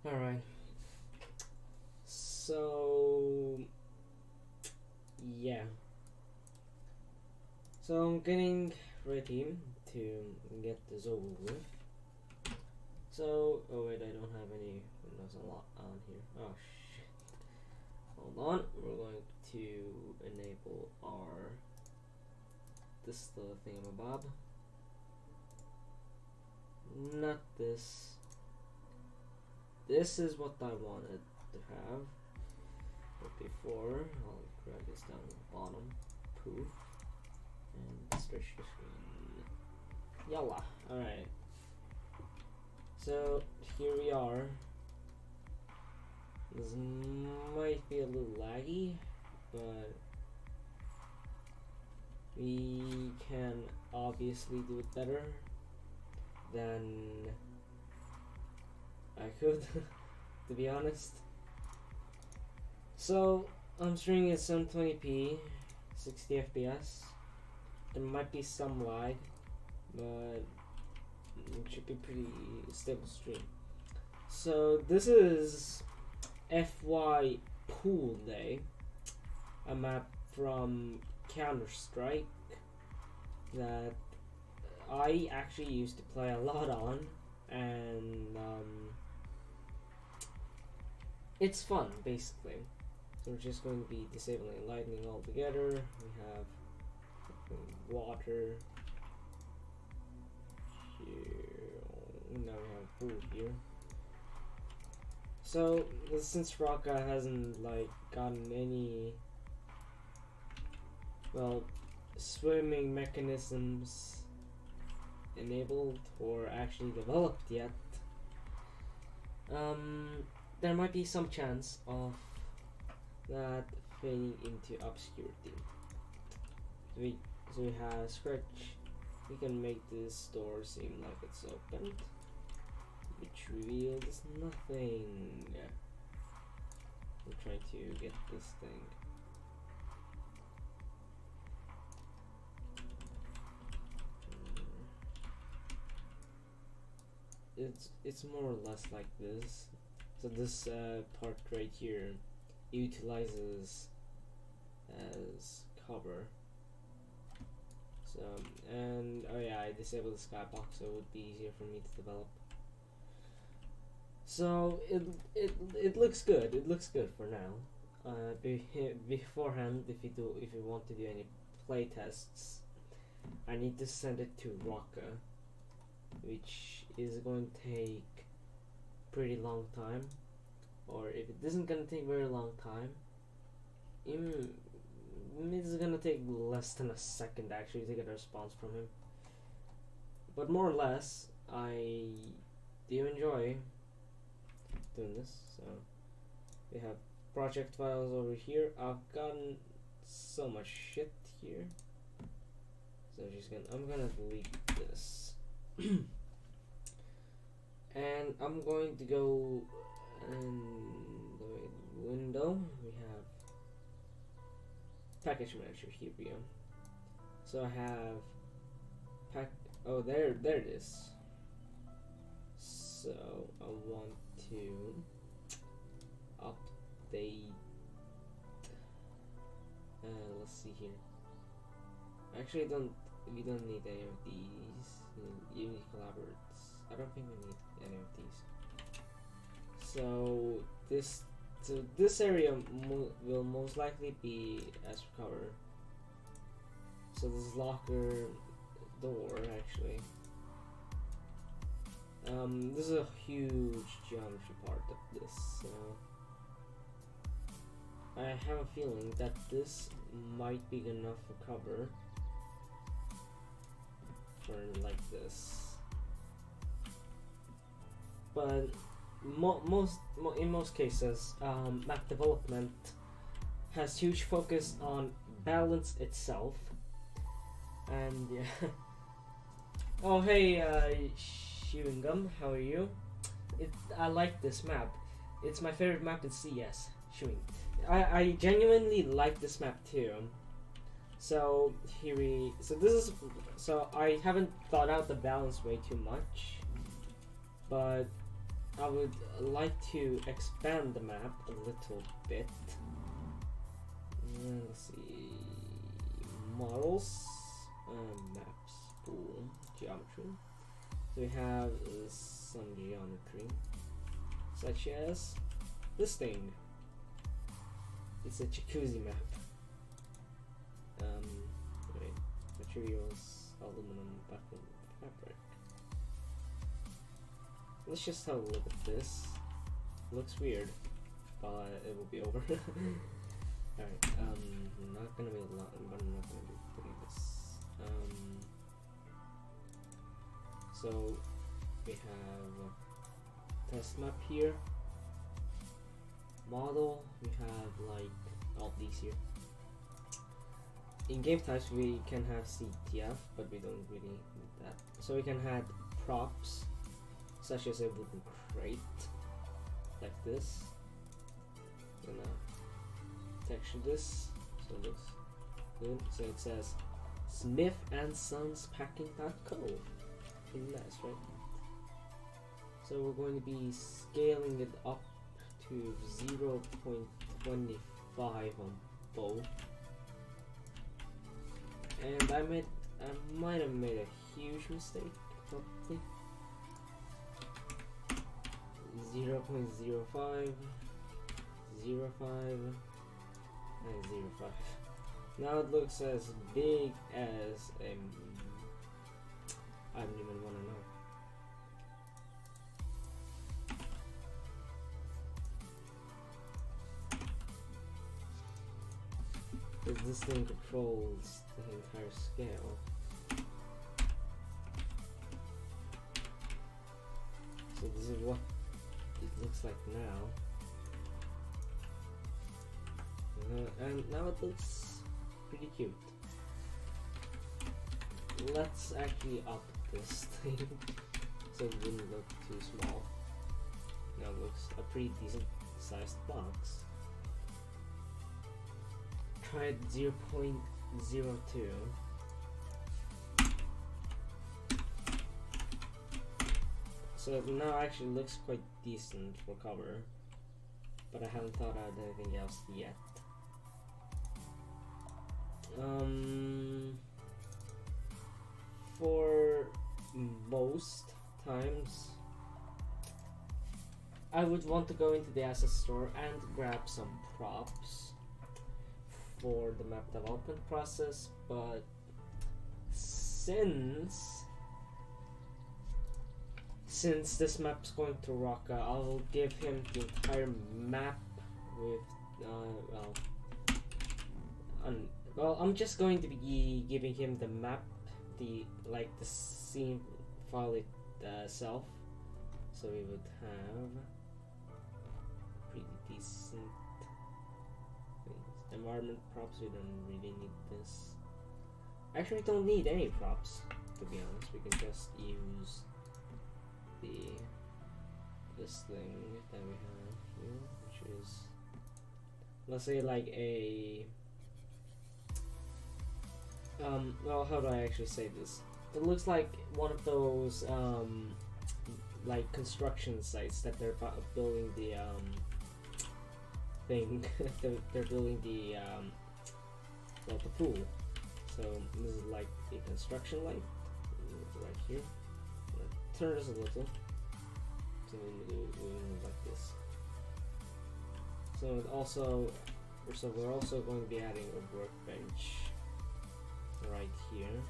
Alright. So yeah. So I'm getting ready to get this over with. So, oh wait, I don't have any windows on here. Oh shit. Hold on, we're going to enable our this little thingamabob. Not this. This is what I wanted to have. But before, I'll drag this down to the bottom. Poof. And stretch the screen. Yalla. Alright. So, here we are. This might be a little laggy, but we can obviously do it better than I could, to be honest. So, I'm streaming at 720p, 60 FPS. There might be some lag, but it should be pretty stable stream. So, this is FY Pool Day, a map from Counter-Strike that I actually used to play a lot on, and it's fun basically. So we're just going to be disabling lightning altogether. We have water here. Now we have pool here. So since Rocka hasn't like gotten any swimming mechanisms enabled or actually developed yet, there might be some chance of that fading into obscurity. So we have Scratch. We can make this door seem like it's open, which reveals nothing. We'll try to get this thing. It's more or less like this. So this part right here utilizes as cover. So, and oh yeah, I disabled the skybox so it would be easier for me to develop. So it looks good. It looks good for now. Beforehand, if you want to do any play tests, I need to send it to Rocka, which is going to take pretty long time. Or if it isn't gonna take very long time, it's gonna take less than a second actually to get a response from him. But more or less, I do enjoy doing this. So we have project files over here. I've gotten so much shit here, so I'm gonna delete this. And I'm going to go in the window. We have package manager. Here we go. So I have oh, there it is. So I want to update. Let's see here. Actually, we don't need any of these. You need collaborates. I don't think we need any of these. So this area will most likely be as cover. So this locker door actually. This is a huge geometry part of this. So I have a feeling that this might be good enough for cover for like this. But in most cases, map development has huge focus on balance itself, and yeah. Oh hey, Chewing Gum, how are you? I like this map. It's my favorite map in CS. Chewing. I genuinely like this map too. So so I haven't thought out the balance way too much, but I would like to expand the map a little bit. Let's see, models, maps, pool, geometry. So we have some geometry, such as this thing. It's a jacuzzi map. Wait, materials, aluminum, bathroom fabric. Let's just have a look at this. Looks weird, but it will be over. Alright, not gonna be a lot, but I'm not gonna be putting this. So we have test map here, model, we have like all these here. In game types we can have CTF, but we don't really need that. So we can add props, such as a wooden crate, like this. I'm gonna texture this so it looks good. So it says Smith and Sons Packing.co. Pretty nice, right? So we're going to be scaling it up to 0.25 on both. And I might have made a huge mistake, probably. 0.05, 0.5, and 0.5. Now it looks as big as I don't even want to know. Because this thing controls the entire scale. So this is what it looks like now. And now it looks pretty cute. Let's actually up this thing so it wouldn't look too small. Now it looks a pretty decent sized box. Try 0.02. So it now actually looks quite decent for cover, but I haven't thought out anything else yet. For most times, I would want to go into the asset store and grab some props for the map development process, but since this map's going to Rocka, I'll give him the entire map with well, I'm just going to be giving him the map, the scene file itself, so we would have pretty decent things. Environment props, we don't really need this. Actually, we don't need any props, to be honest. We can just use this thing that we have here, which is, let's say, like a well, how do I actually say this? It looks like one of those like construction sites that they're building the thing. they're building the well, the pool. So this is like the construction light right here. Turn this a little, so we move like this. So it also, we're also going to be adding a workbench right here.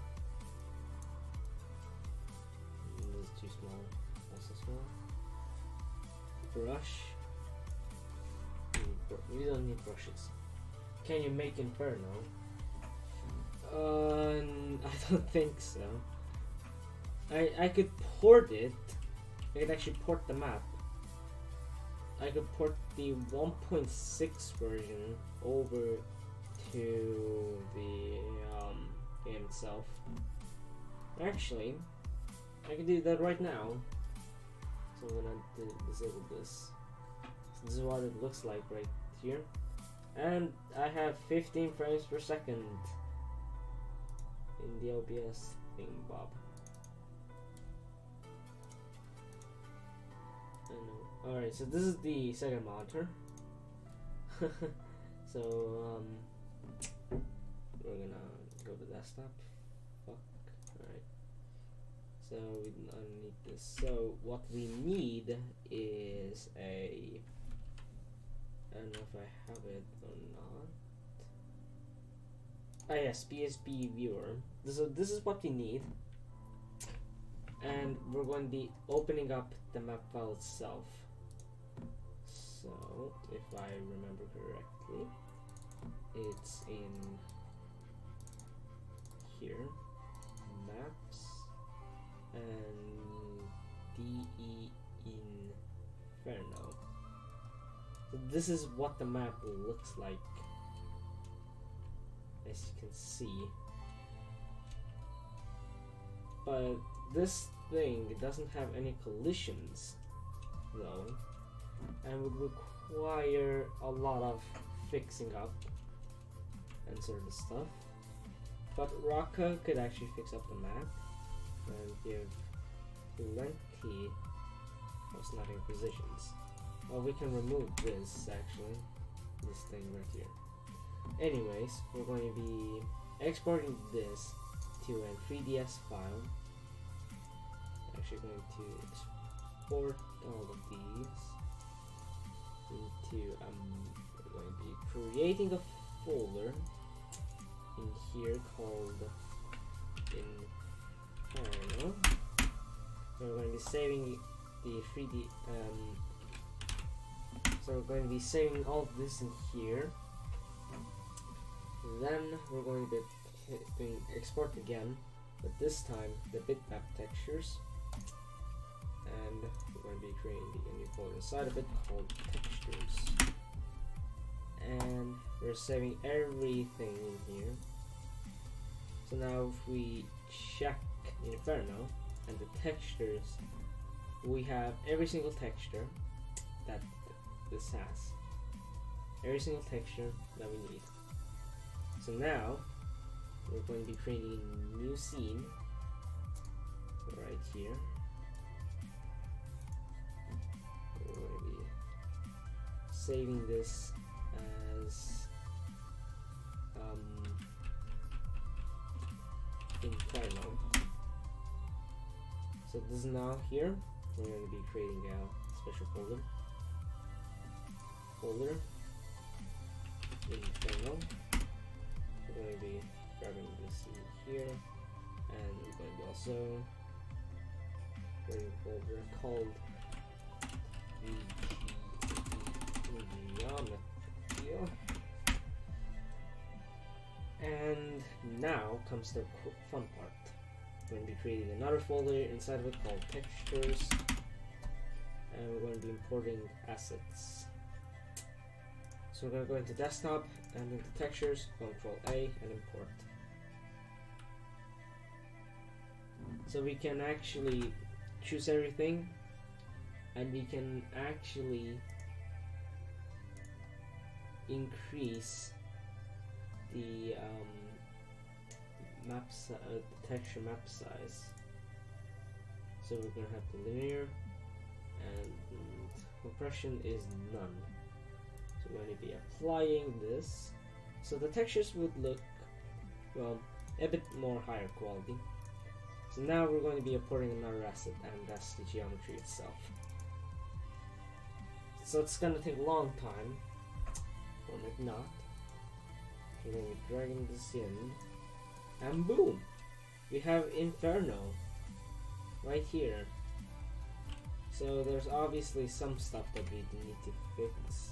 This is too small, also small. Brush. We don't need brushes. Can you make Inferno? I don't think so. I could port it. I could actually port the map. I could port the 1.6 version over to the game itself. Actually, I can do that right now. So I'm gonna disable this. So this is what it looks like right here. And I have 15 frames per second in the OBS thing, Bob. I know Alright, so this is the second monitor. So we're gonna go to desktop. Fuck. Alright. So we don't need this. So what we need is a, I don't know if I have it or not. Ah yes, PSP viewer. So this is what we need. And we're going to be opening up the map file itself. So if I remember correctly, it's in here, maps, and DE Inferno. So this is what the map looks like, as you can see. But this thing doesn't have any collisions though, and would require a lot of fixing up and sort of stuff. But Rocka could actually fix up the map and give plenty of snapping positions. Well, we can remove this actually, this thing right here. Anyways, we're going to be exporting this to a 3ds file. Actually going to export all of these into we're going to be creating a folder in here called Inferno. So we're going to be saving the 3D so we're going to be saving all of this in here. Then we're going to be doing export again, but this time the bitmap textures, and we're going to be creating a new folder inside of it called textures, and we're saving everything in here. So now if we check Inferno and the textures, we have every single texture that this has, every single texture that we need. So now we're going to be creating a new scene right here. We're going to be saving this as Inferno. So this is now here. We're going to be creating a special folder. Inferno. We're going to be grabbing this in here, and we're going to be also creating a folder called Geometry. And now comes the fun part. We're going to be creating another folder inside of it called Textures, and we're going to be importing assets. So we're going to go into Desktop and into Textures, Control A, and Import. So we can actually choose everything, and we can actually increase the the texture map size. So we're going to have the linear, and compression is none. So we're going to be applying this, so the textures would look, well, a bit more higher quality. So now we're going to be importing another asset, and that's the geometry itself. So it's going to take a long time, or maybe not. We're going to be dragging this in, and boom! We have Inferno right here. So there's obviously some stuff that we need to fix.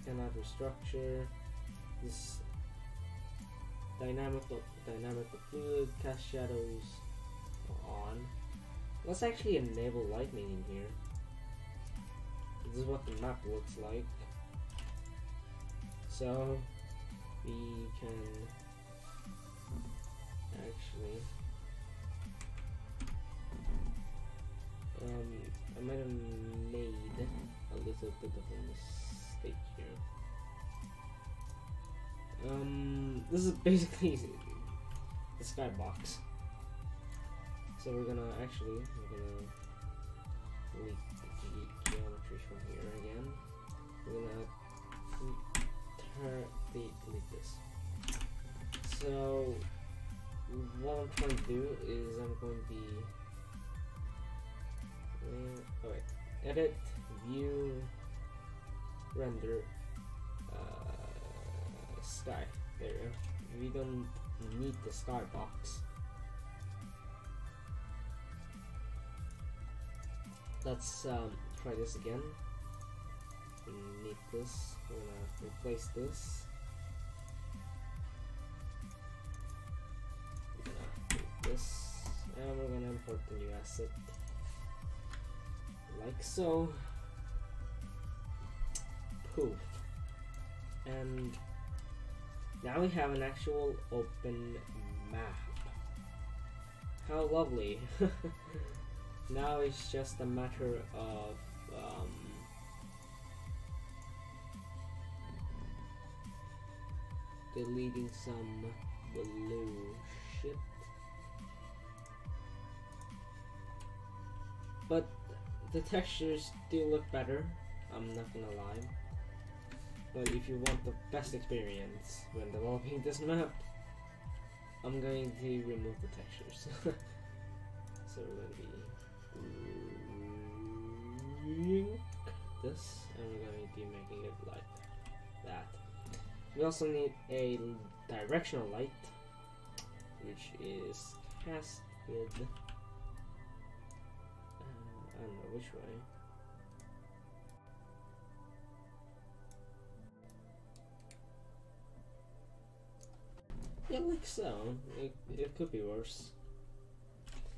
Cannot restructure this dynamical fluid, cast shadows on. Let's actually enable lightning in here. This is what the map looks like. So we can actually I might have made a little bit of a mistake here. This is basically the skybox. So we're gonna delete the geometry textures from here again. We're gonna delete this. So what I'm trying to do is I'm going to be edit, view, render, sky. There. We don't need the sky box. Let's try this again. We need this. We're gonna replace this. We're gonna do this, and we're gonna import the new asset, like so. Poof. And now we have an actual open map. How lovely. Now it's just a matter of deleting some blue shit. But the textures do look better, I'm not gonna lie. But if you want the best experience when developing this map, I'm going to remove the textures. So we're going to be doing this, and we're going to be making it like that. We also need a directional light, which is casted, I don't know which way. Yeah, like so. It could be worse.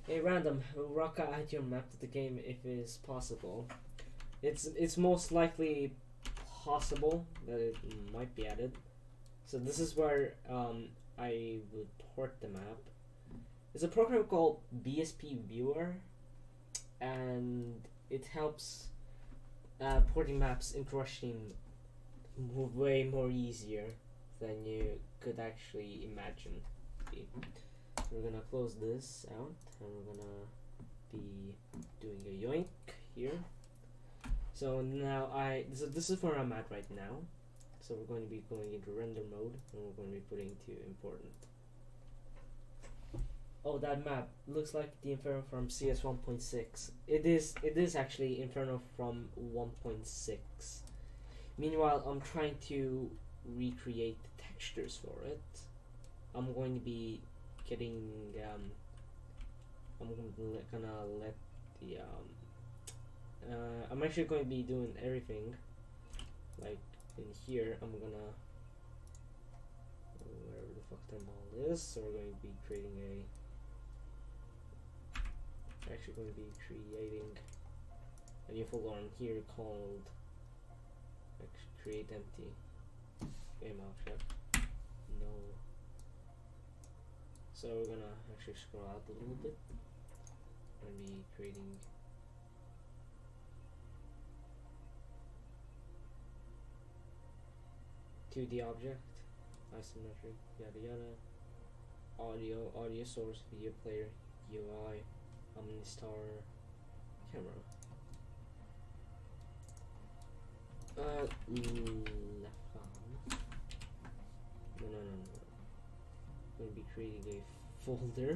Hey, random, rock add your map to the game if it is possible. It's most likely possible that it might be added. So this is where I would port the map. There's a program called BSP Viewer, and it helps porting maps into Rushing way more easier than you could actually imagine. We're gonna close this out, and we're gonna be doing a yoink here. So now this is where I'm at right now. So we're going to be going into render mode, and we're going to be putting to important. Oh, that map looks like the Inferno from CS 1.6. It is actually Inferno from 1.6. Meanwhile, I'm trying to recreate the textures for it. I'm going to be getting I'm gonna let the I'm actually going to be doing everything. Like in here, I'm gonna wherever the fuck that mall is. So we're going to be creating a new folder on here called create empty game object. No. So we're gonna actually scroll out a little bit. We're gonna be creating .2D object, isometric, yada yada, audio source, video player, UI, Omnistar, camera. Left no. I'm going to be creating a folder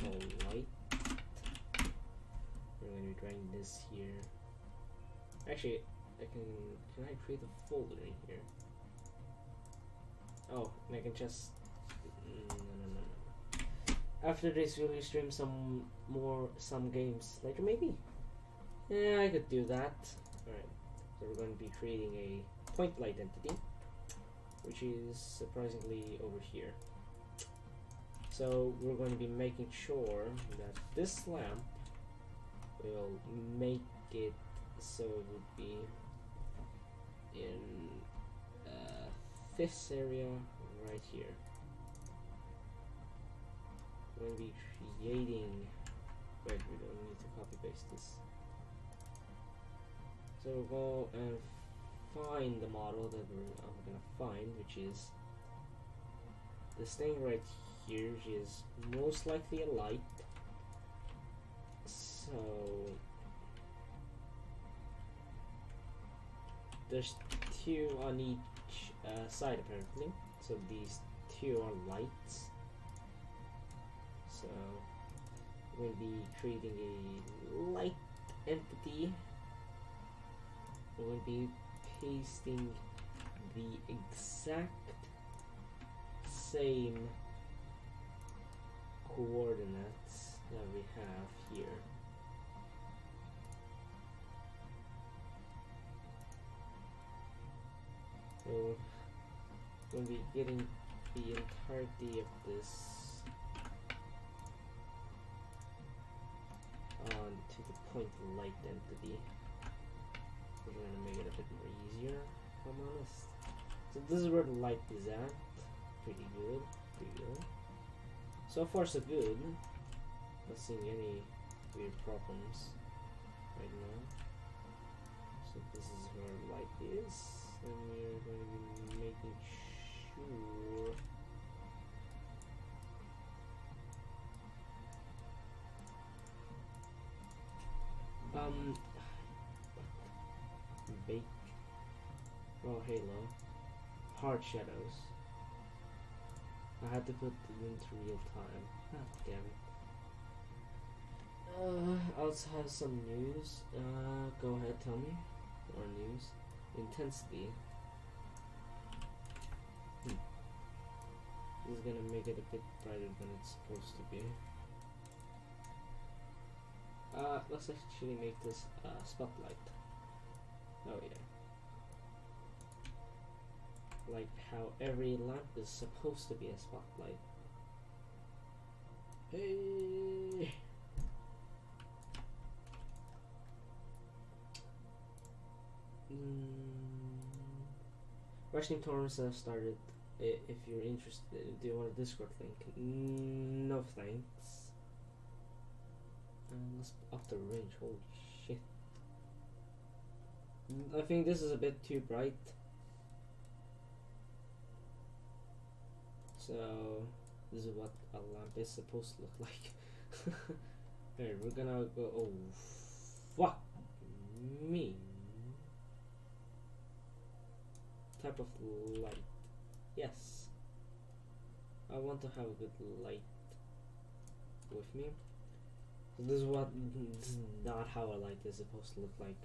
called light. We're going to be dragging this here. Actually, can I create a folder in here? Oh, and I can just no. After this, we'll stream some games later, maybe. Yeah, I could do that. Alright, so we're going to be creating a point light entity, which is surprisingly over here. So we're going to be making sure that this lamp will make it so it would be in this area right here. We're going to be creating. Wait, we don't need to copy paste this. So we'll go and find the model that I'm gonna find, which is this thing right here, which is most likely a light. So there's two on each side apparently. So these two are lights. So we'll be creating a light entity. We'll be pasting the exact same coordinates that we have here. So we'll be getting the entirety of this onto the point light entity. We're gonna make it a bit more easier, if I'm honest. So this is where the light is at. Pretty good, pretty good. So far so good. Not seeing any weird problems right now. So this is where light is, and we're going to be making sure bake raw halo hard shadows. I had to put it into real time. Ah, damn it. I also have some news. Go ahead, tell me. More news. Intensity. This is gonna make it a bit brighter than it's supposed to be. Let's actually make this spotlight. Oh yeah. Like how every lamp is supposed to be a spotlight. Hey. Rushing Torrents have started. If you're interested, do you want a Discord link? No thanks. Let's up the range. Holy shit. I think this is a bit too bright. So this is what a lamp is supposed to look like. Alright, we're gonna go. Oh, fuck me. Type of light. Yes. I want to have a good light with me. So this is not how a light is supposed to look like.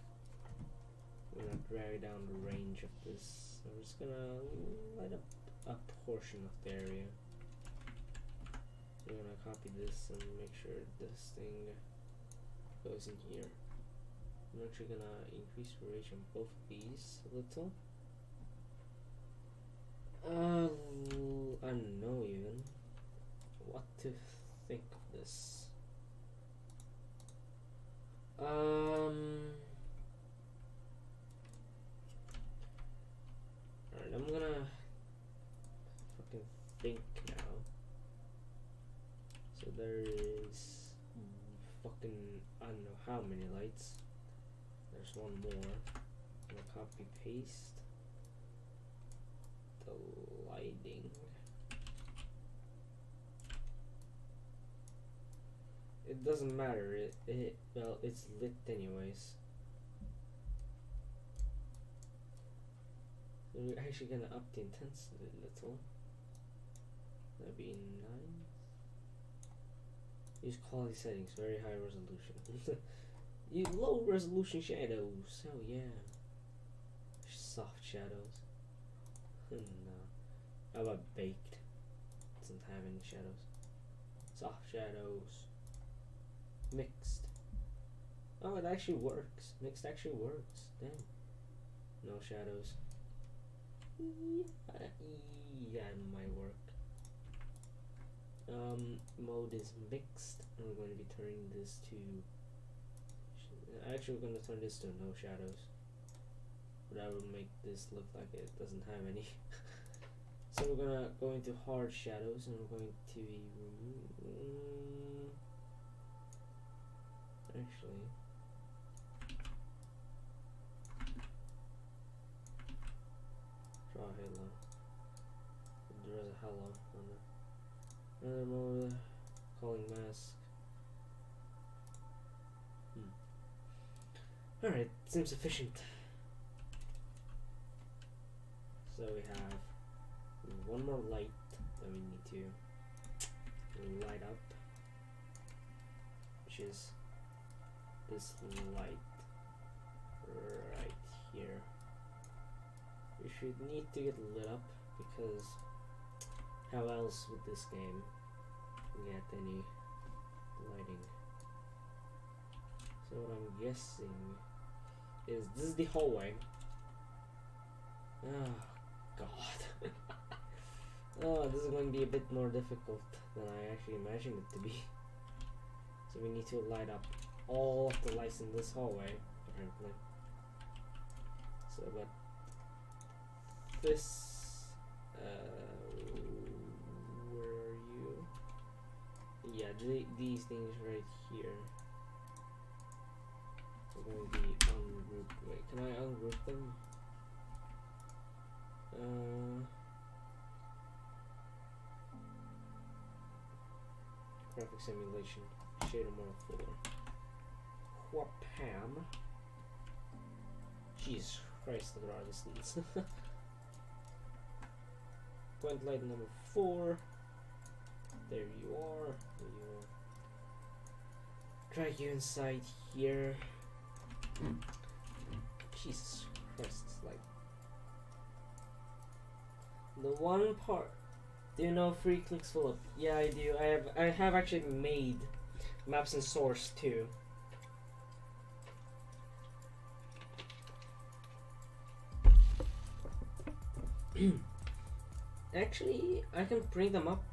We're gonna drag down the range of this. So we're just gonna light up a portion of the area. We're gonna copy this and make sure this thing goes in here. I'm actually gonna increase the range on both of these a little. I don't know even what to think of this. Alright, I'm gonna fucking think now. So there is fucking, I don't know how many lights. There's one more. I'm gonna copy paste the lighting. It doesn't matter. Well, it's lit anyways. So we're actually gonna up the intensity a little. That'd be nice. Use quality settings, very high resolution. Use low resolution shadows. Oh yeah. Soft shadows. No. How about baked? Doesn't have any shadows. Soft shadows. Mixed. Oh, it actually works. Mixed actually works. Damn. No shadows. Yeah, it might work. Mode is mixed, and we're going to be turning this to. Actually, we're going to turn this to no shadows. But I will make this look like it doesn't have any. So we're gonna go into hard shadows, and we're going to actually draw a halo. There is a halo on there. Another mode, calling mask. Alright, seems efficient. So we have one more light that we need to light up, which is this light right here. We should need to get lit up because how else would this game get any lighting? So what I'm guessing is this is the hallway. Oh god. Oh, this is going to be a bit more difficult than I actually imagined it to be. So we need to light up all of the lights in this hallway, apparently. So, but this, where are you? Yeah, these things right here are going to be ungrouped. Wait, can I ungroup them? Graphic simulation, shader mode 4. Whapam. Jesus Christ, look at our distance. Point light number 4. There you are. There you are. Drag you inside here. Jesus Christ, it's like the one part. Do you know Free Clicks Philip? Yeah, I do. I have actually made maps in Source too. Actually, I can bring them up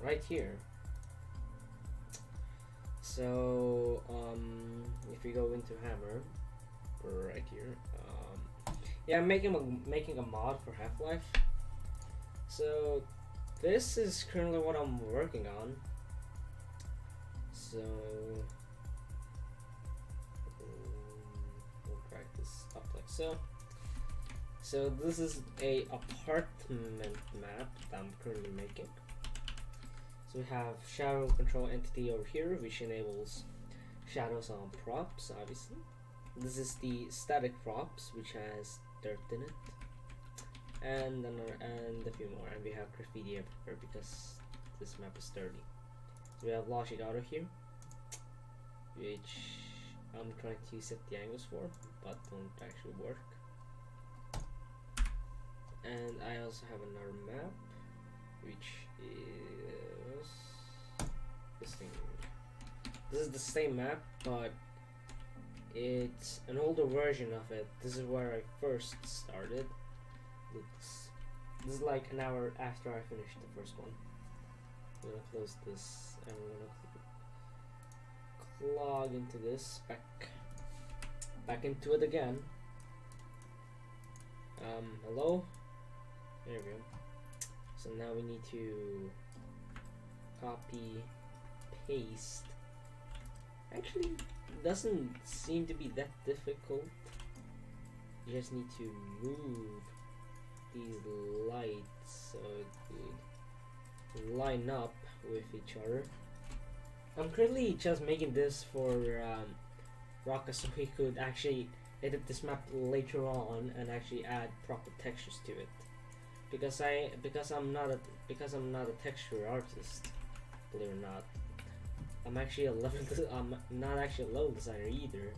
right here. So, if we go into Hammer, right here, yeah, I'm making a mod for Half-Life. So, this is currently what I'm working on. So, we'll drag this up like so. So this is a apartment map that I'm currently making. So we have shadow control entity over here, which enables shadows on props, obviously. This is the static props, which has dirt in it, and a few more. And we have graffiti everywhere because this map is dirty. So we have logic auto here, which I'm trying to set the angles for, but don't actually work. And I also have another map, which is this thing. This is the same map, but it's an older version of it. This is where I first started. This is like an hour after I finished the first one. I'm gonna close this and we're gonna log into this back into it again. Hello. There we go. So now we need to copy, paste. Actually, it doesn't seem to be that difficult. You just need to move these lights so it will line up with each other. I'm currently just making this for Rocka so we could actually edit this map later on and actually add proper textures to it. Because I'm not a texture artist, believe it or not. I'm not actually a level designer either.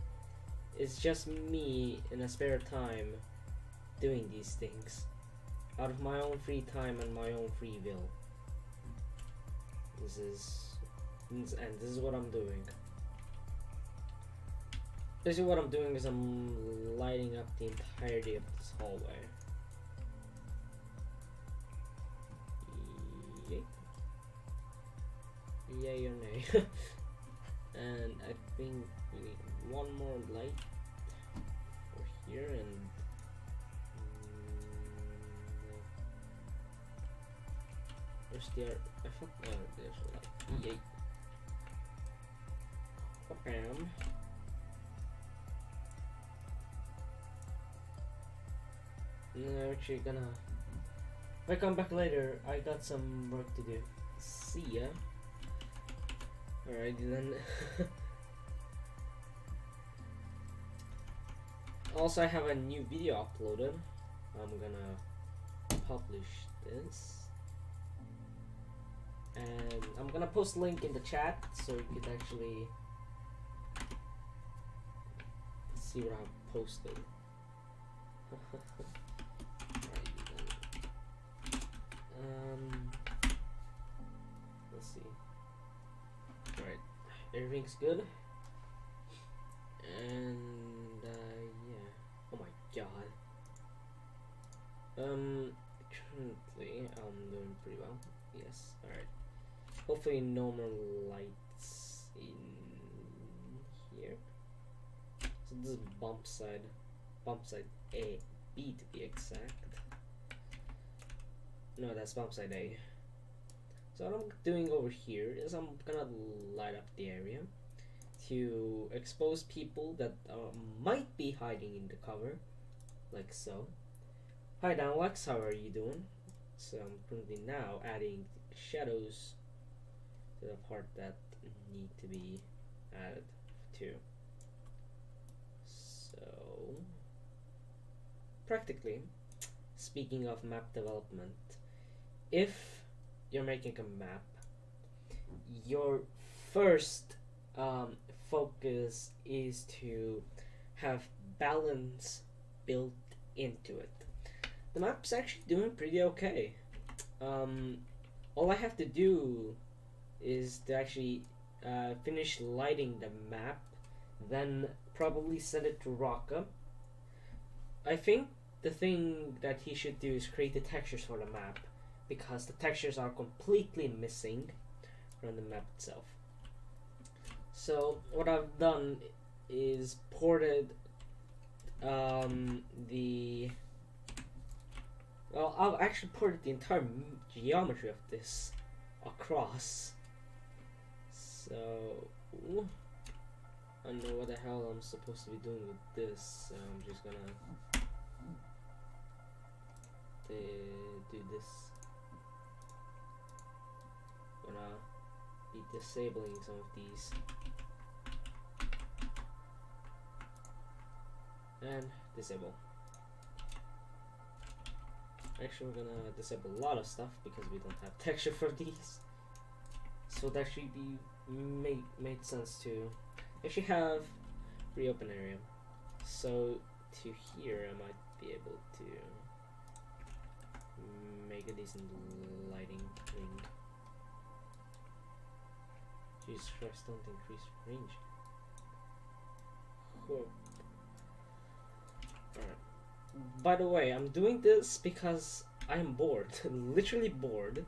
It's just me in a spare time doing these things out of my own free time and my own free will. This is what I'm doing. Basically what I'm doing is I'm lighting up the entirety of this hallway. Yay or nay. And I think we need one more light for here and where's the other? I thought there's a light. Yay. Bam. I'm actually gonna, if I come back later, I got some work to do. See ya. Alright then. Also, I have a new video uploaded. I'm gonna publish this, and I'm gonna post link in the chat so you could actually see what I've posted. Let's see. Alright, everything's good. And yeah. Oh my god. Currently I'm doing pretty well. Yes. Alright. Hopefully no more lights in here. So this is bump side A, B to be exact. No, that's bump side A. So what I'm doing over here is I'm gonna light up the area to expose people that might be hiding in the cover, like so. Hi Downlex, how are you doing? So I'm currently now adding shadows to the part that need to be added to. So practically, speaking of map development, if you're making a map, your first focus is to have balance built into it. The map's actually doing pretty okay. All I have to do is to actually finish lighting the map, then probably send it to Rocka. I think the thing that he should do is create the textures for the map, because the textures are completely missing from the map itself. So what I've done is ported I've actually ported the entire geometry of this across. So I don't know what the hell I'm supposed to be doing with this, so I'm just gonna do this. Gonna be disabling some of these and disable. Actually, we're gonna disable a lot of stuff because we don't have texture for these, so it actually made sense to actually have reopen area. So to here I might be able to make a decent lighting thing. Jesus Christ, don't increase range. Cool. Alright. By the way, I'm doing this because I am bored. Literally bored.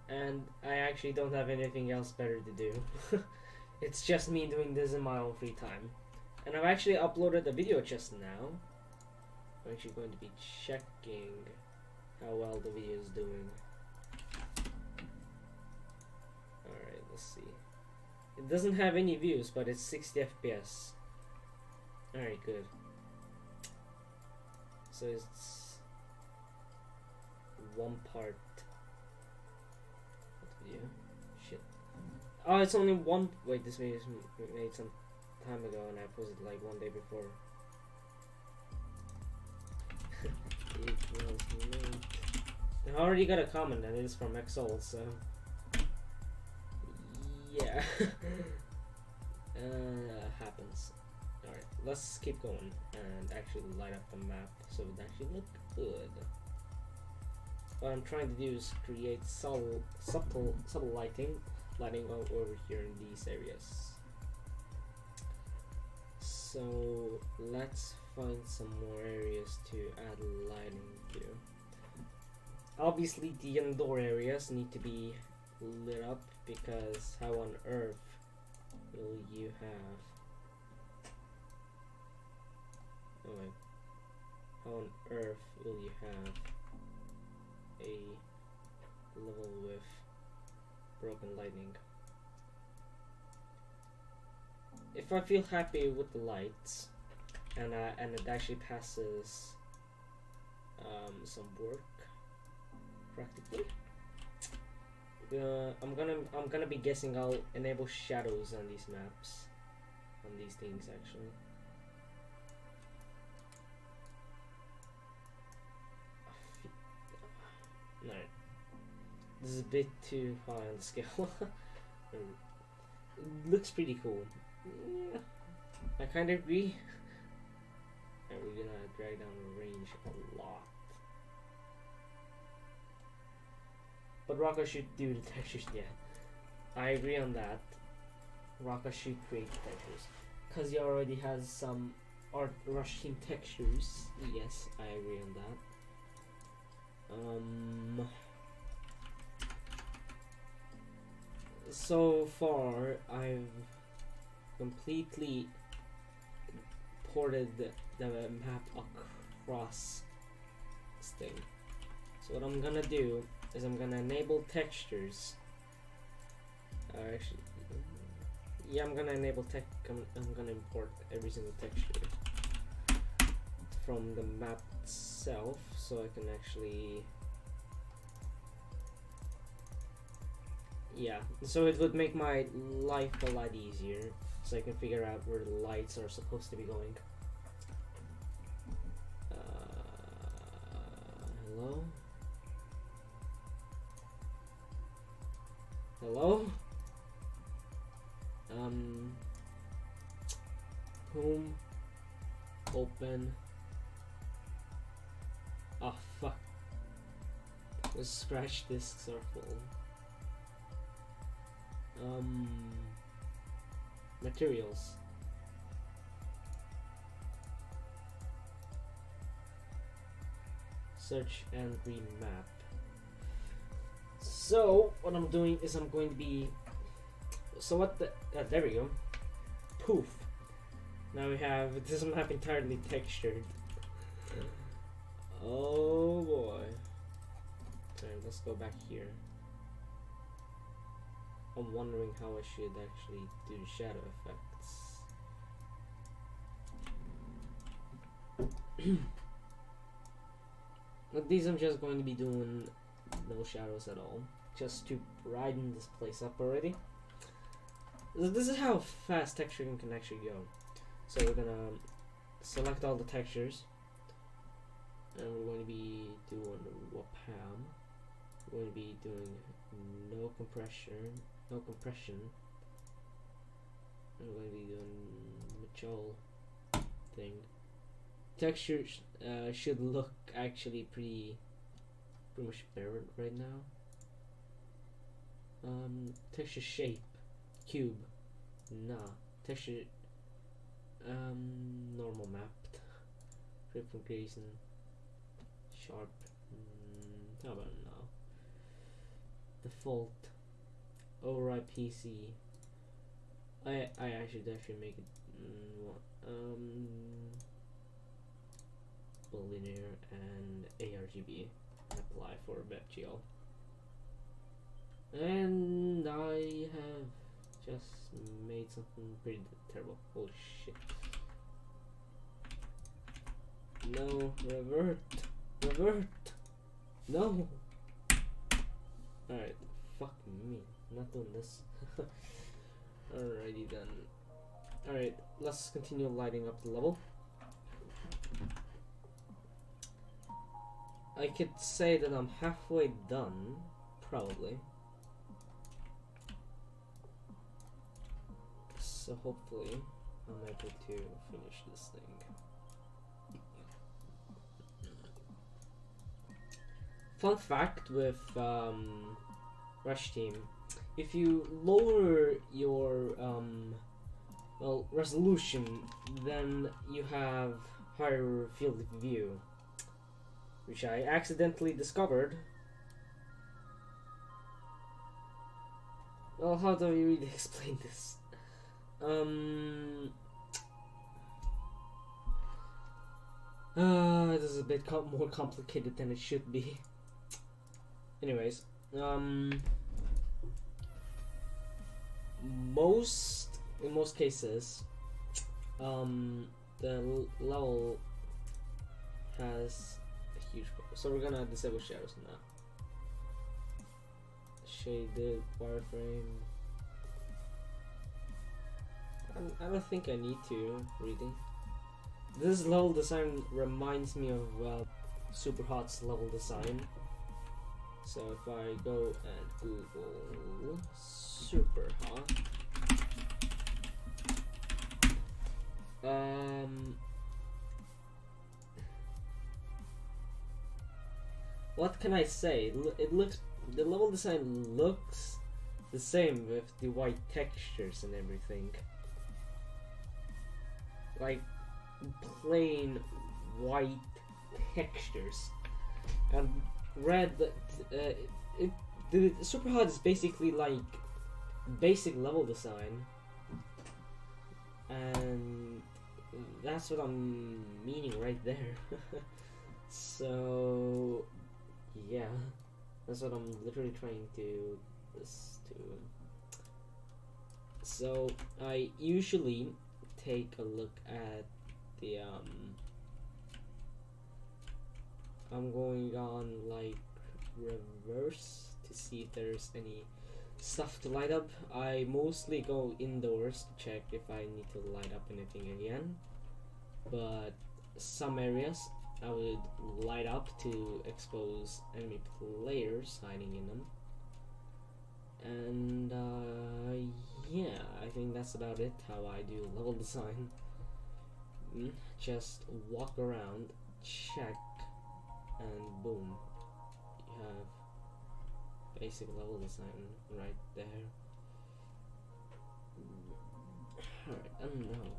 And I actually don't have anything else better to do. It's just me doing this in my own free time. And I've actually uploaded a video just now. I'm actually going to be checking how well the video is doing. Alright, let's see. It doesn't have any views, but it's 60 FPS. Alright, good. So it's one part. What video? Shit. Oh, it's only one. Wait, this video was made some time ago, and I posted like one day before. It was made. I already got a comment, and it is from Exol, so yeah. Happens. Alright, let's keep going and actually light up the map so it actually look good. What I'm trying to do is create subtle lighting over here in these areas. So let's find some more areas to add lighting to. Obviously the indoor areas need to be lit up, because how on earth will you have how on earth will you have a level with broken lightning? If I feel happy with the lights and it actually passes some work practically, I'm gonna be guessing I'll enable shadows on these maps, on these things actually. Alright. This is a bit too high on the scale. It looks pretty cool. Yeah, I kind of agree. And we're gonna drag down the range a lot. But Rocka should do the textures, yeah. I agree on that. Rocka should create textures. Because he already has some Art Rush Team textures. Yes, I agree on that. So far, I've completely ported the map across this thing. So what I'm gonna do is I'm gonna enable textures. Actually, yeah, I'm gonna enable tech. I'm gonna import every single texture from the map itself, so I can actually. Yeah, so it would make my life a lot easier, so I can figure out where the lights are supposed to be going. Hello? Hello? Home. Open. Oh, fuck. The scratch discs are full. Materials. Search and remap. So what I'm doing is I'm going to be. So what the? There we go. Poof. Now we have this map entirely textured. Oh boy. Alright, let's go back here. I'm wondering how I should actually do the shadow effects. But these I'm just going to be doing no shadows at all, just to brighten this place up already. This is how fast texturing can actually go. So we're gonna select all the textures, and we're going to be doing Wapam. We're going to be doing no compression. And we're going to be doing Machol thing. Textures should look actually pretty much better right now. Texture shape, cube, nah. Texture, normal mapped. Flip from Grayson, sharp. How about now? Default. Override PC. I should actually make it linear and ARGB and apply for WebGL. And I have just made something pretty terrible. Oh shit. No, revert. No. Alright, fuck me. Not doing this. Alrighty then. Alright, let's continue lighting up the level. I could say that I'm halfway done, probably. So hopefully I'm able to finish this thing. Fun fact with Rush Team, if you lower your well, resolution, then you have higher field of view, which I accidentally discovered. Well, how do I really explain this? This is a bit more complicated than it should be. Anyways, in most cases, the level has a huge. So we're gonna disable shadows now. Shaded wireframe. I don't think I need to really. This level design reminds me of Superhot's level design. So if I go and Google super hot, what can I say? It looks, the level design looks the same with the white textures and everything. Like plain white textures. And red, the super hot is basically like basic level design, and that's what I'm meaning right there. So yeah, that's what I'm literally trying to So I usually take a look at the I'm going on like reverse to see if there's any stuff to light up. I mostly go indoors to check if I need to light up anything again, but some areas I would light up to expose enemy players hiding in them. And yeah, I think that's about it how I do level design. Just walk around, check, and boom, you have basic level design right there. Alright, I don't know.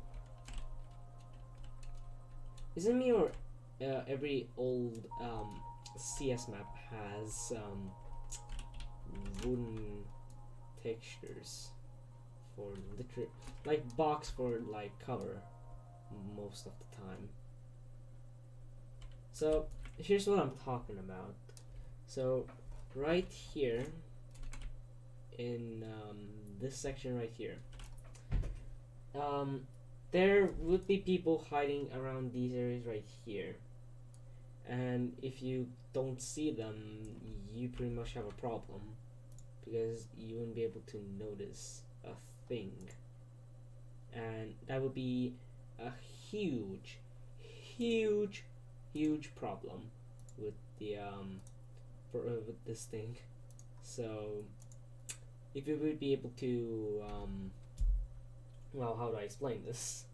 Isn't me or every old CS map has wooden textures for like box for like cover most of the time. So here's what I'm talking about. So right here in this section right here, there would be people hiding around these areas right here, and if you don't see them, you pretty much have a problem, because you wouldn't be able to notice a thing, and that would be a huge problem with the with this thing. So if you would be able to well, how do I explain this?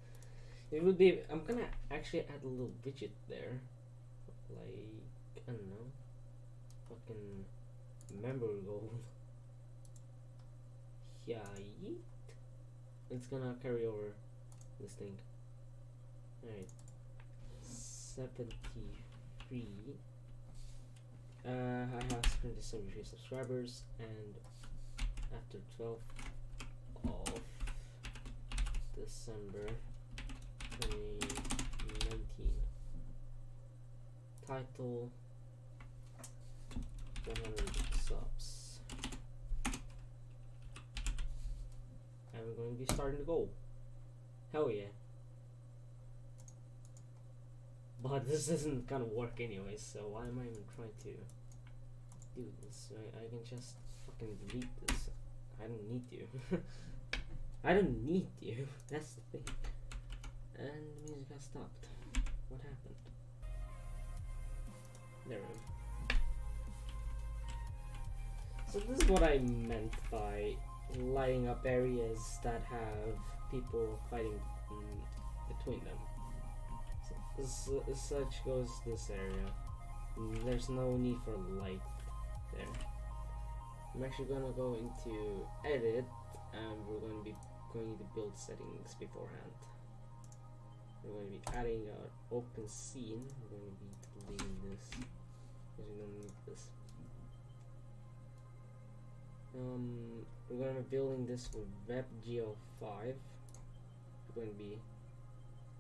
It would be, I'm gonna actually add a little widget there, like, I don't know, fucking memory gold. Yeah, yeet. It's gonna carry over this thing. Alright, 73. I have 73 subscribers, and after 12th of December 2019, title 100 subs, and we're going to be starting to go. Hell yeah. But this isn't gonna work anyway, so why am I even trying to do this? I can just fucking delete this. I don't need to. I don't need to. That's the thing. And the music got stopped. What happened? There we go. So this is what I meant by lighting up areas that have people fighting between them. Such goes this area. There's no need for light there. I'm actually gonna go into edit, and we're going to be going to build settings beforehand. We're going to be adding our open scene. We're going to be deleting this because we don't need this. We're going to be building this with WebGL 5. We're going to be,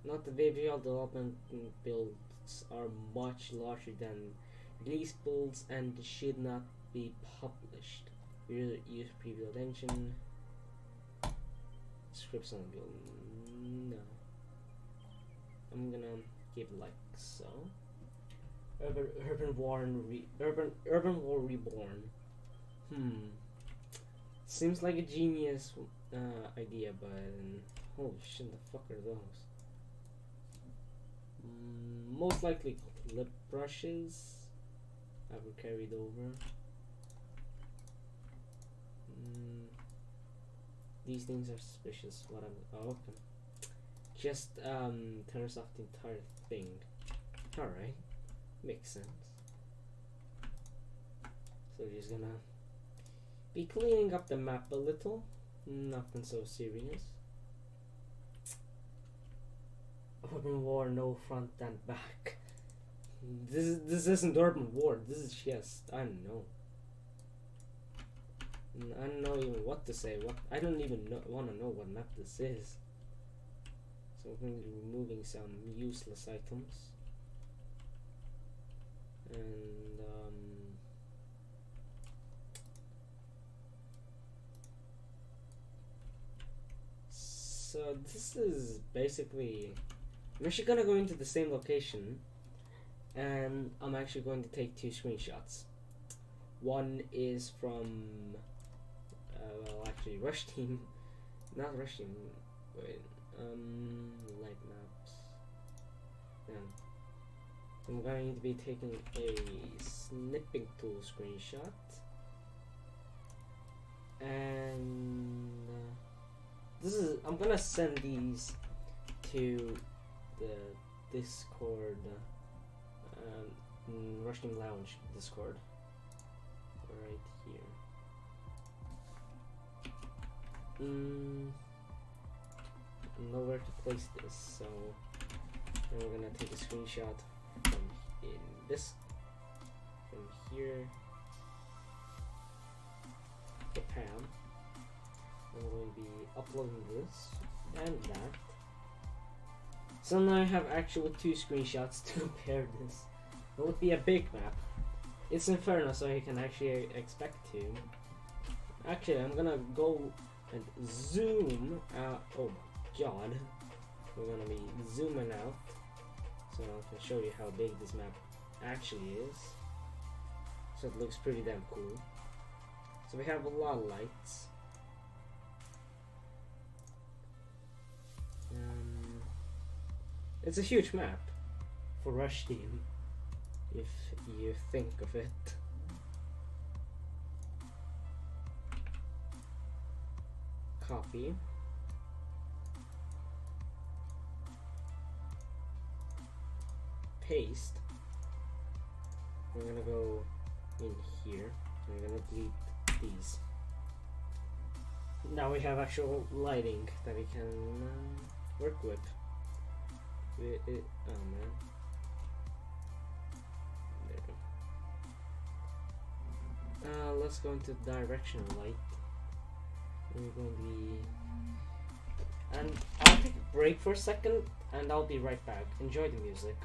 not the WebGL development builds are much larger than release builds and should not be published. We use pre-build engine. Scripts on the build. No. I'm gonna give it like so. Urban War Reborn. Seems like a genius idea, but holy shit, the fuck are those? Most likely clip brushes that were carried over. These things are suspicious. What I'm okay. Just turns off the entire thing. Alright. Makes sense. So we're just gonna be cleaning up the map a little. Nothing so serious. Urban War, no front and back. This isn't Urban War. This is just, I don't know. I don't know even what to say. I don't even want to know what map this is. So we're going to be removing some useless items. And so this is basically, I'm actually gonna go into the same location, and I'm actually going to take 2 screenshots. One is from well, actually Rush Team, not Rush Team, wait, light maps. Yeah. I'm going to be taking a snipping tool screenshot, and I'm gonna send these to the Discord, Rush Team Lounge Discord, right here. Nowhere to place this, so we're gonna take a screenshot from here, the Pam. I'm going to be uploading this and that. So now I have actual 2 screenshots to compare this. It would be a big map. It's Inferno, so you can actually expect to. Actually, I'm gonna go and zoom out. Oh my god. We're gonna be zooming out so I can show you how big this map actually is. So it looks pretty damn cool. So we have a lot of lights. It's a huge map for Rush Team, if you think of it. Copy. Paste. We're gonna go in here. We're gonna delete these. Now we have actual lighting that we can work with. Oh man. There we go. Let's go into directional light. We're going to be... And I'll take a break for a second and I'll be right back. Enjoy the music.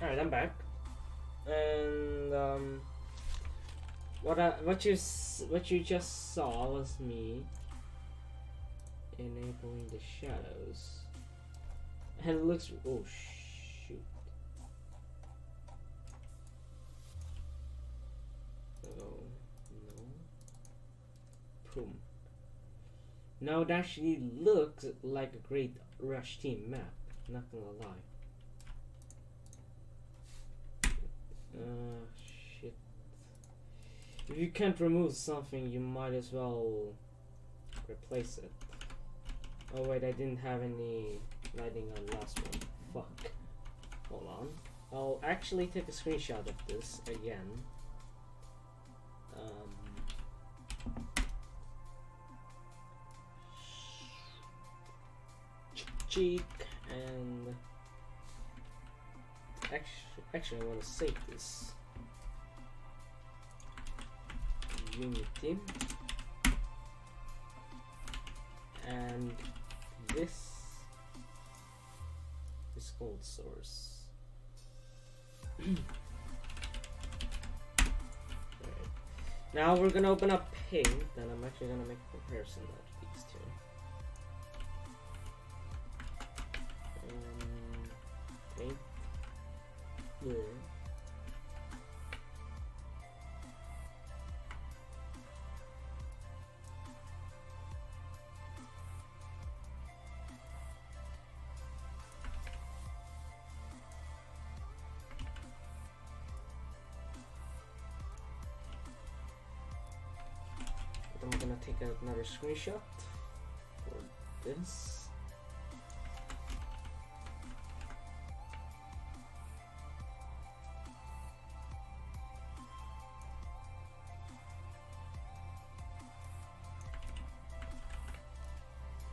Alright, I'm back, and what you just saw was me enabling the shadows, and it looks, oh shoot, oh no, boom. Now it actually looks like a great Rush Team map, not gonna lie. Shit. If you can't remove something, you might as well replace it. Oh wait, I didn't have any lighting on last one. Fuck. Hold on. I'll actually take a screenshot of this again. Cheek and actually I want to save this. Unity. And this is called source. Right. Now we're gonna open up Paint, and I'm actually gonna make a comparison of these two. Paint. Yeah. I'm gonna take another screenshot for this.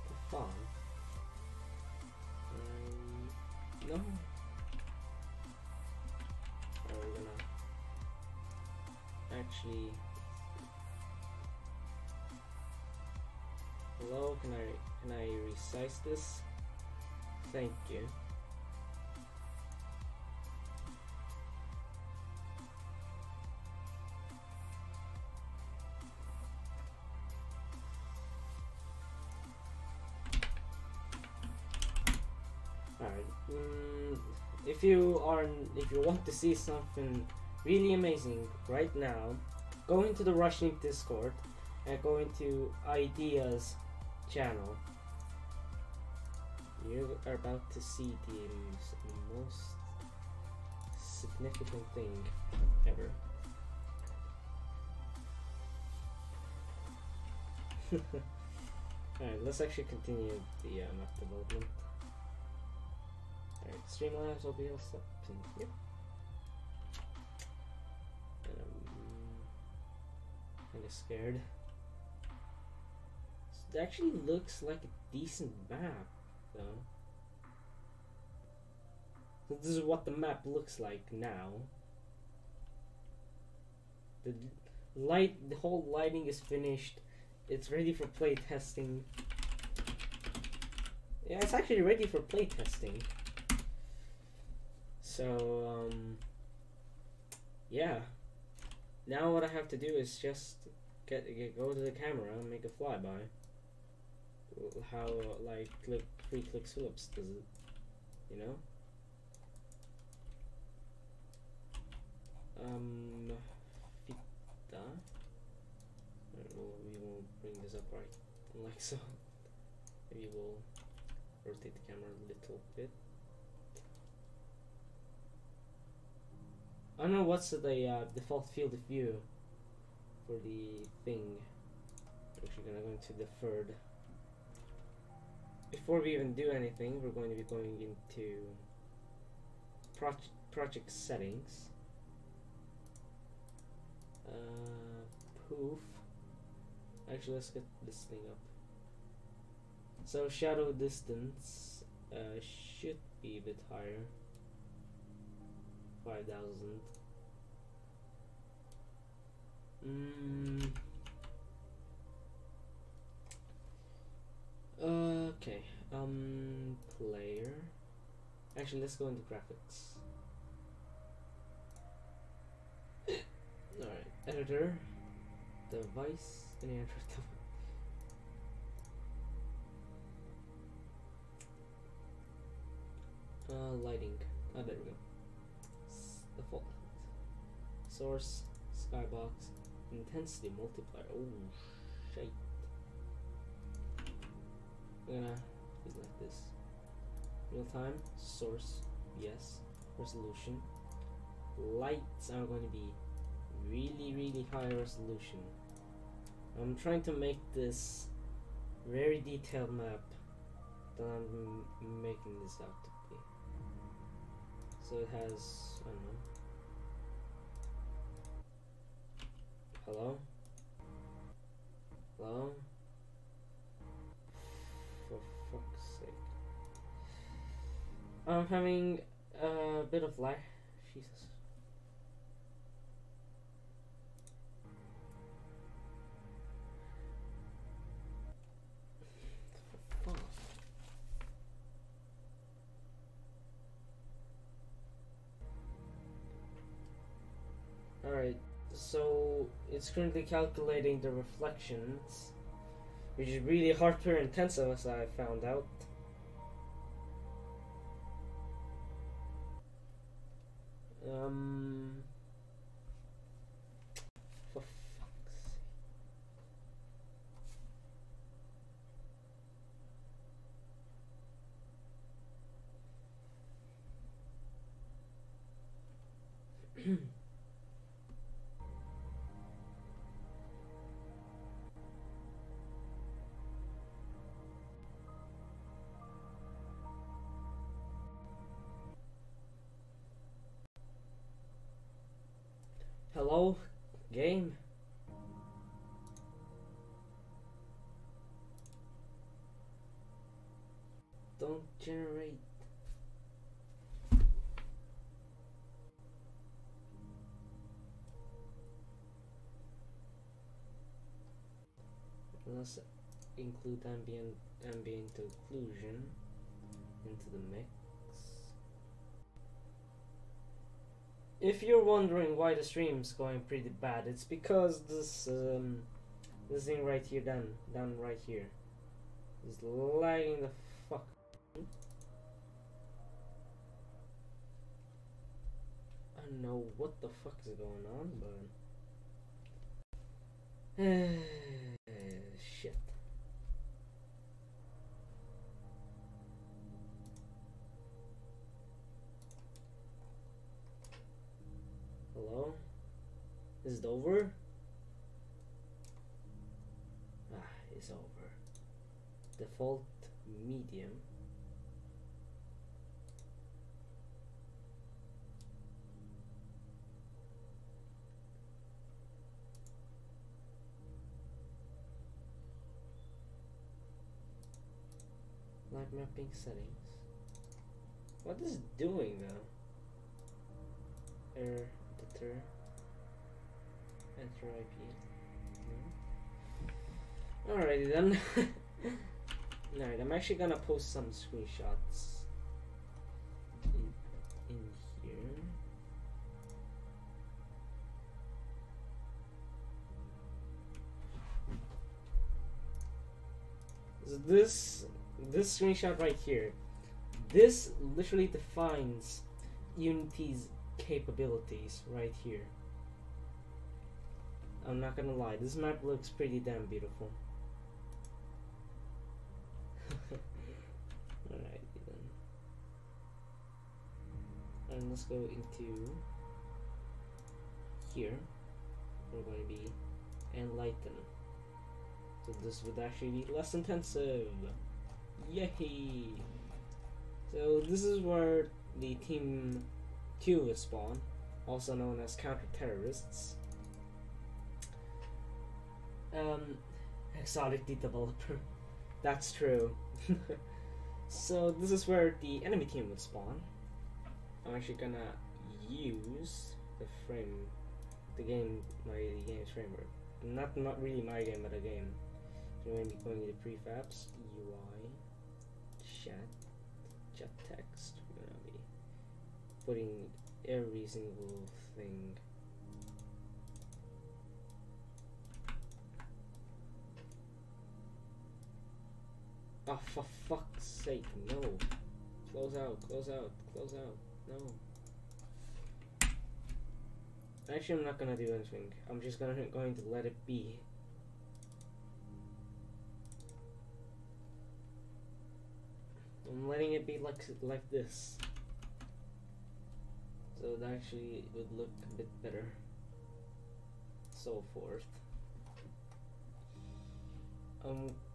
The font. No. We're gonna actually. Hello, can I resize this? Thank you. Alright. If you want to see something really amazing right now, go into the Rushing Discord and go into Ideas channel. You are about to see the most significant thing ever. Alright, let's actually continue the map development. Alright, Streamlabs will be all set in here. And I'm kinda scared. It actually looks like a decent map, though. So this is what the map looks like now. The whole lighting is finished. It's ready for play testing. Yeah, it's actually ready for play testing. So, yeah. Now what I have to do is just go to the camera and make a flyby. How like Free Clicks Phillips does it, you know? Fita. We will bring this up right like so. Maybe we'll rotate the camera a little bit. I don't know what's the default field of view for the thing. I'm actually gonna go into the third. Before we even do anything, we're going to be going into project settings. Poof. Actually, let's get this thing up. So shadow distance should be a bit higher. 5,000. Okay. Player. Actually, let's go into graphics. Alright, editor. Device. Any editor. Lighting. Oh, there we go. Default. Source. Skybox. Intensity multiplier. Oh, shit. I'm gonna use like this. Real time. Source. Yes. Resolution. Lights are going to be really high resolution. I'm trying to make this very detailed map than I'm making this out to be. So it has, I don't know. Hello? Hello? For fuck's sake. I'm having a bit of lag. Jesus. For fuck. Alright, so it's currently calculating the reflections, which is really hardware intensive, as I found out. For fuck's sake. Hello, game? Don't generate. Let's include ambient occlusion into the mix. If you're wondering why the stream's going pretty bad, it's because this thing right here, down right here, is lagging the fuck. I don't know what the fuck is going on, but shit. Hello? Is it over? Ah, it's over. Default medium. Light mapping settings. What is it doing though? Error deter. Enter IP. No. Alrighty then. Alright, I'm actually gonna post some screenshots in here. So this screenshot right here, this literally defines Unity's capabilities right here. I'm not gonna lie, this map looks pretty damn beautiful. Alright then. And let's go into here. We're going to be enlighten. So this would actually be less intensive. Yay! So this is where the Team 2 would spawn, also known as counter-terrorists. Exotic developer. That's true. So this is where the enemy team would spawn. I'm actually gonna use the game's framework. Not really my game, but a game. So we're gonna be going into prefabs, UI, chat text. We're gonna be putting every single thing. Oh, for fuck's sake, no. Close out, close out, close out, no. Actually, I'm not gonna do anything. I'm just going to let it be. I'm letting it be like this. So it actually would look a bit better. So forth.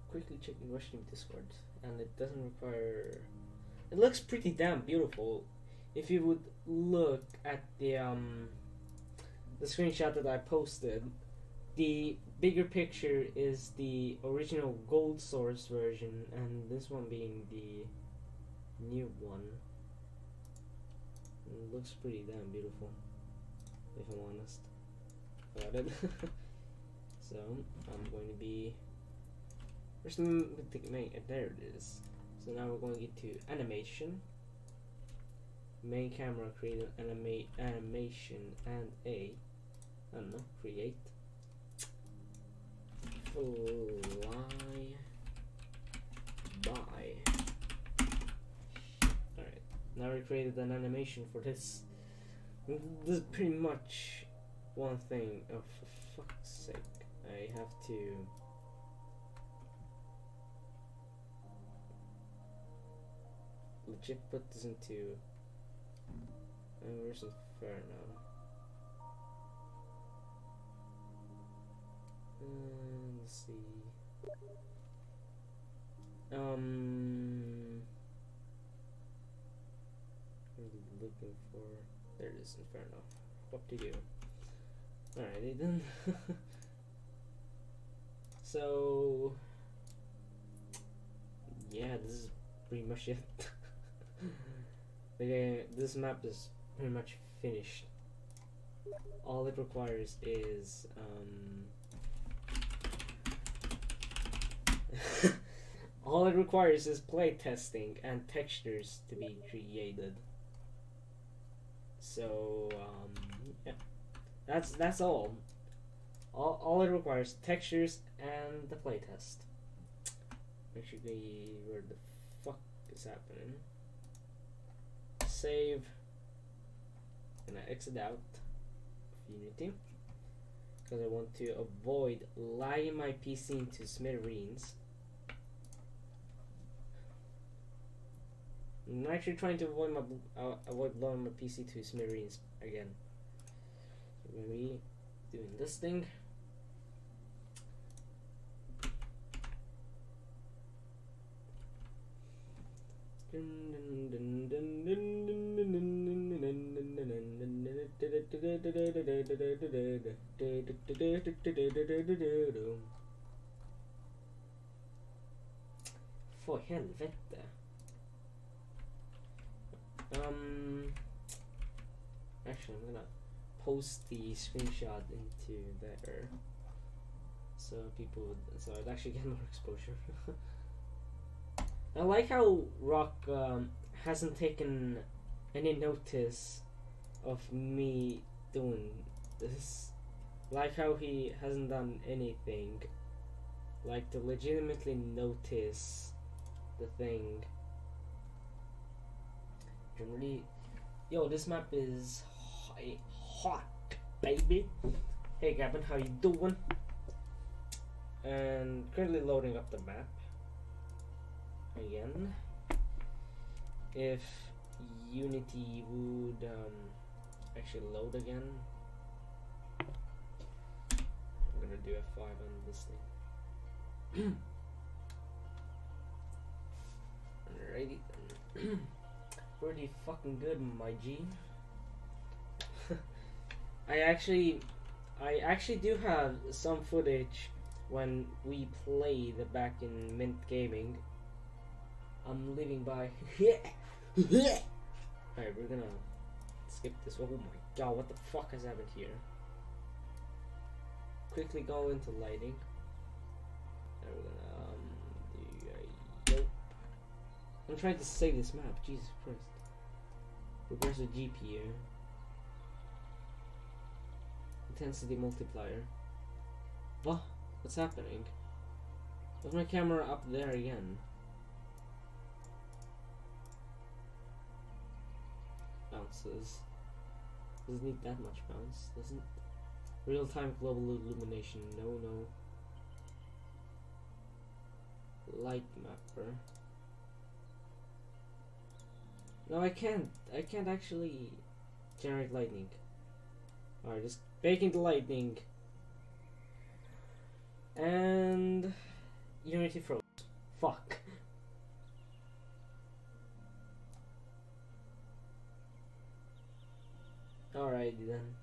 Quickly checking Russian Discord. and it doesn't require. It looks pretty damn beautiful. If you would look at the screenshot that I posted, the bigger picture is the original gold source version, and this one being the new one. It looks pretty damn beautiful, if I'm honest about it. So I'm going to be first. There it is. So now we're going into animation. Main camera, create an animation, and I don't know, create fly by. Alright, now we created an animation for this. This is pretty much one thing. Oh, for fuck's sake, I have to. Legit put this into. Where's Inferno? Let's see. What are you looking for? There it is, Inferno. What to do? Alrighty then. So yeah, this is pretty much it. This map is pretty much finished. All it requires is all it requires is playtesting and textures to be created. So yeah, that's all. All it requires textures and the playtest. Actually, where the fuck is happening? Save. And I exit out of Unity because I want to avoid lagging my PC into smithereens. I'm actually trying to avoid blowing my PC to smithereens again. So we're gonna be doing this thing. For helvete. Actually, I'm gonna post the screenshot into there, so people would, so I'd actually get more exposure. I like how Rock hasn't taken any notice of me doing this. Like how he hasn't done anything like to legitimately notice the thing. Generally, yo, this map is hot, baby. Hey Gavin, how you doing? And currently loading up the map again. If Unity would actually load again, I'm gonna do F5 on this thing. Alrighty then. Pretty fucking good, my G. I actually do have some footage when we played back in Mint Gaming. I'm living by. Alright, we're gonna skip this. Oh my god, what the fuck has happened here? Quickly go into lighting. And we're gonna do a yoke. I'm trying to save this map. Jesus Christ. Reverse the GPU. Intensity multiplier. What? What's happening? Was my camera up there again? Bounces. Doesn't need that much bounce, doesn't? Real-time global illumination. No. Light mapper. No, I can't actually generate lightning. Alright, just baking the lightning. And Unity froze. Fuck. Alrighty then.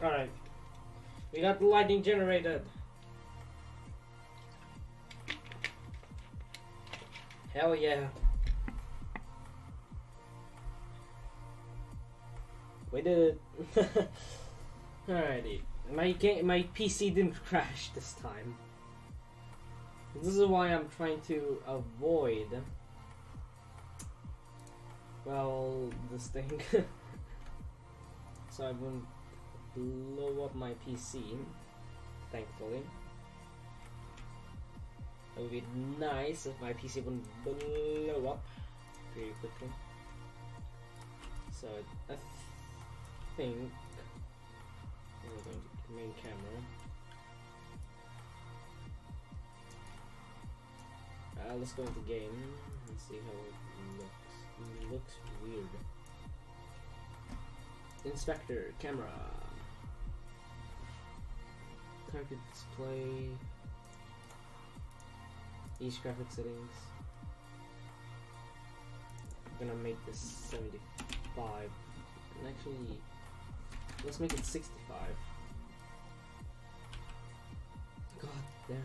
Alright. We got the lighting generated. Hell yeah. We did it. Alrighty. My PC didn't crash this time. This is why I'm trying to avoid, well, this thing. So I wouldn't blow up my PC, thankfully. It would be nice if my PC wouldn't blow up pretty quickly. So I think we're going to main camera. Let's go into game and see how it looks. It looks weird. Inspector, camera. Target display. Each graphic settings. I'm gonna make this 75. And actually, let's make it 65. God damn.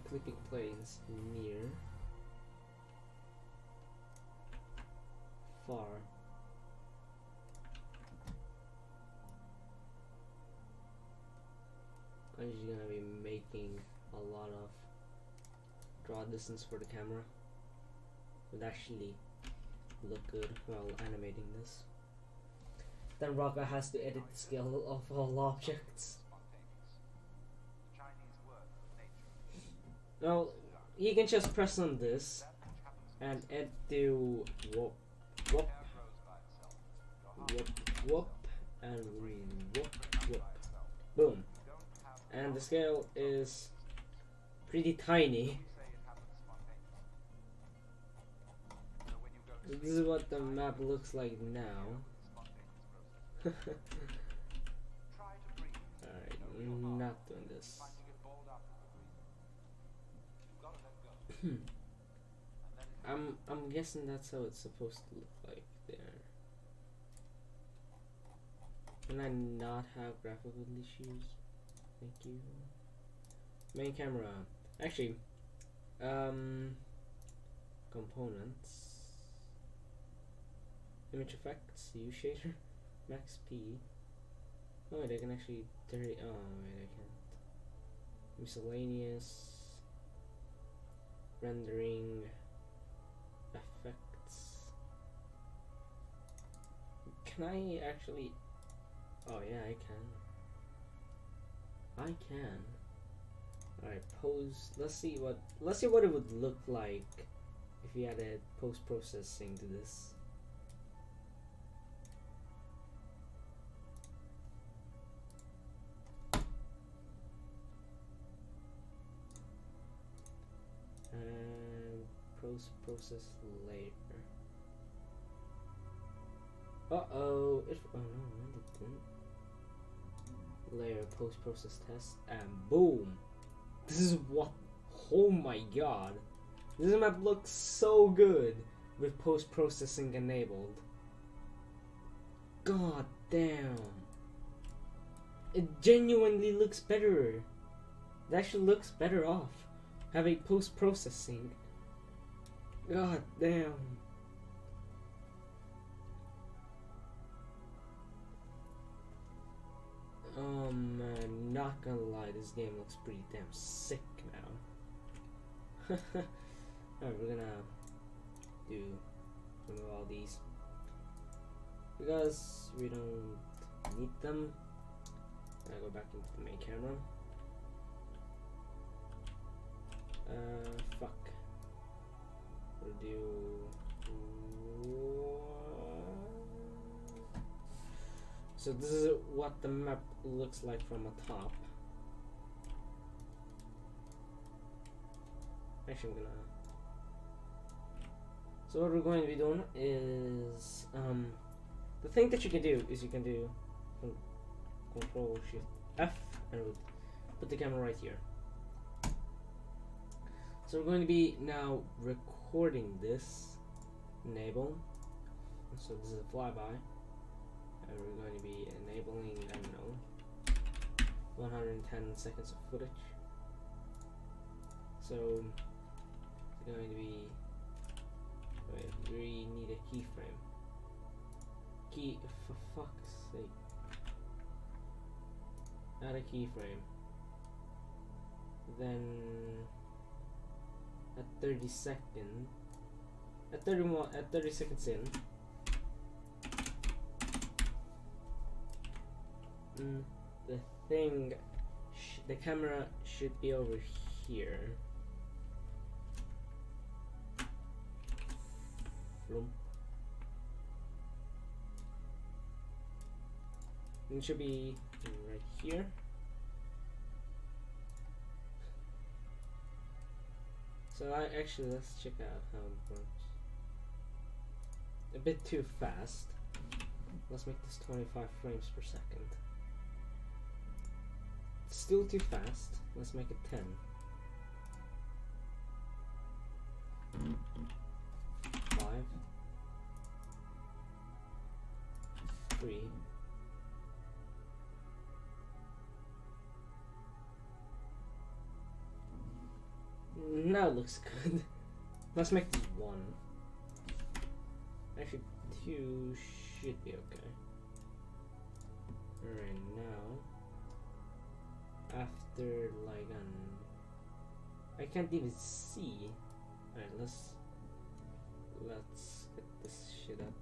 Clicking planes near, far, I'm just gonna be making a lot of draw distance for the camera. Would actually look good while animating this. Then Rocka has to edit the scale of all objects. Well, you can just press on this and add to whoop, whoop, whoop, whoop, and whoop, whoop. Boom. And the scale is pretty tiny. This is what the map looks like now. Alright, not doing this. I'm guessing that's how it's supposed to look like there. Can I not have graphical issues? Thank you. Main camera. Actually, components. Image effects, U shader, max P. Oh wait, I can actually oh wait, I can't. Miscellaneous. Rendering effects. Can I actually? Oh yeah, I can. Alright, pose. Let's see what it would look like if we added post processing to this. And post process later. Oh no, it didn't. Layer post process test and boom. This is what, oh my god. This map looks so good with post-processing enabled. God damn. It genuinely looks better. It actually looks better off having post-processing. God damn. Man, not gonna lie, this game looks pretty damn sick now. Alright, we're gonna remove all these because we don't need them. I go back into the main camera. Fuck. We'll do. So this is what the map looks like from the top. Actually, I'm gonna. So what we're going to be doing is the thing that you can do is you can do Control Shift F and we'll put the camera right here. So we're going to be now recording this. Enable. So this is a flyby. And we're going to be enabling, I don't know, 110 seconds of footage. So it's going to be, wait, we need a keyframe. For fuck's sake. Add a keyframe. Then at 30 seconds in, the thing, the camera should be over here. It should be right here. So let's check out how it works. A bit too fast. Let's make this 25 frames per second. Still too fast. Let's make it 10. 5, 3, now it looks good. Let's make this 1. Actually, 2 should be okay. Alright, now after like I can't even see. Alright, let's get this shit up.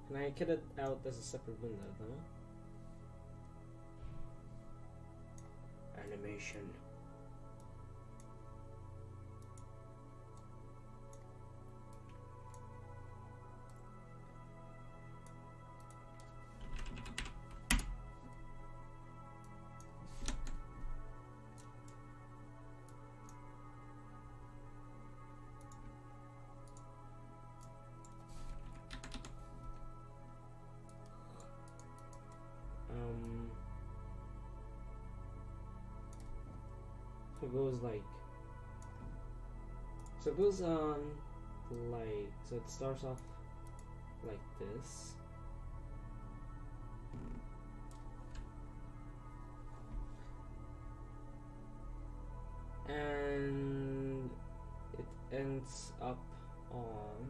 Can I get it out as a separate window though? Animation. It goes like, so it goes on like, so it starts off like this, and it ends up on,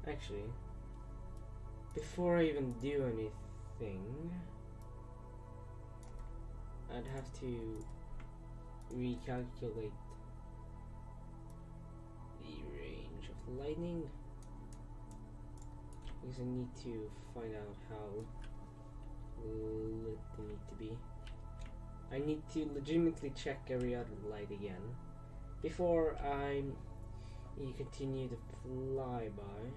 actually, before I even do anything, I'd have to recalculate the range of the lightning because I need to find out how lit they need to be. I need to legitimately check every other light again before you continue to fly by.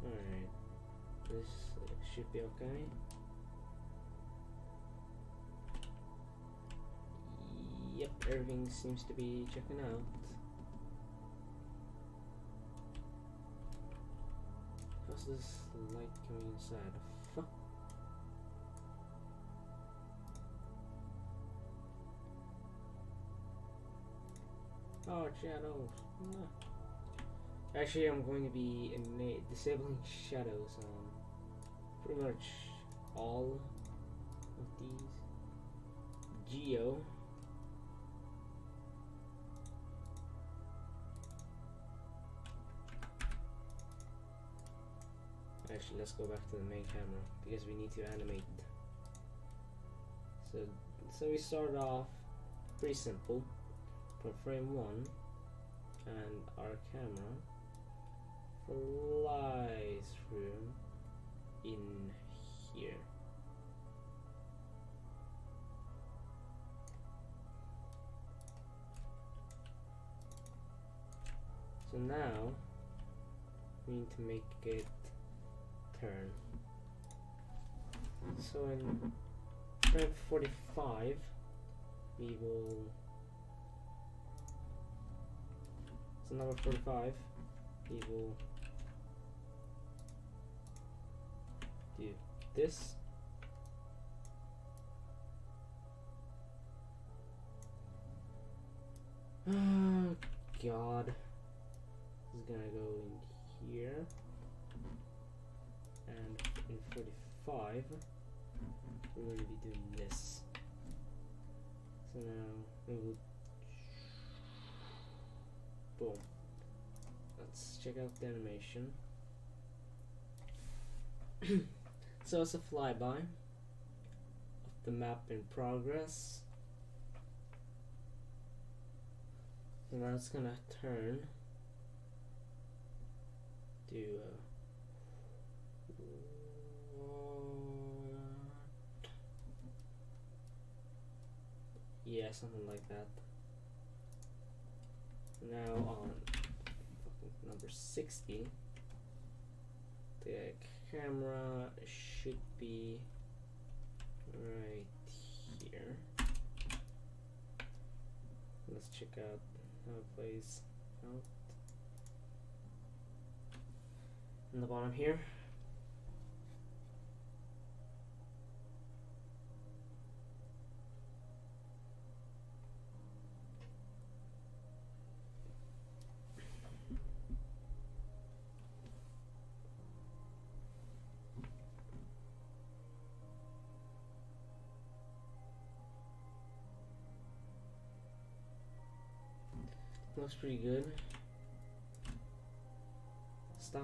Alright, this should be okay. Yep, everything seems to be checking out. How's this light coming inside? Fuck. Oh, shadows. No. Actually, I'm going to be disabling shadows on pretty much all of these. Geo. Actually, let's go back to the main camera because we need to animate. So we start off pretty simple. For frame 1, and our camera flies through in here. So now we need to make it turn. So in frame 45 we will, so number 45 we will do this. Oh god, this is gonna go in here, and in 45 we're going to be doing this. So now we will, boom. Let's check out the animation. So it's a flyby of the map in progress. So now it's gonna turn to yeah, something like that. Now on number 60, the camera should be right here. Let's check out how it plays out. In the bottom here. Looks pretty good. Stop.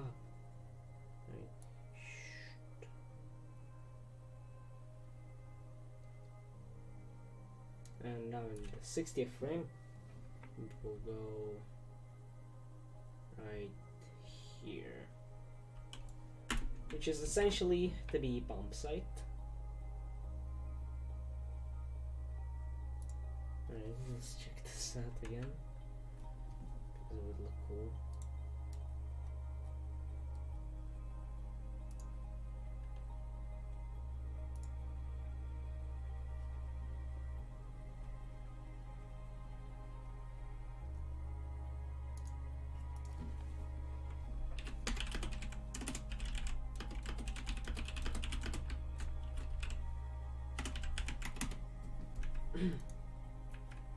Right. Shh. And now in the 60th frame, we'll go right here, which is essentially the bee bomb site. Alright, let's check this out again. It would look cool.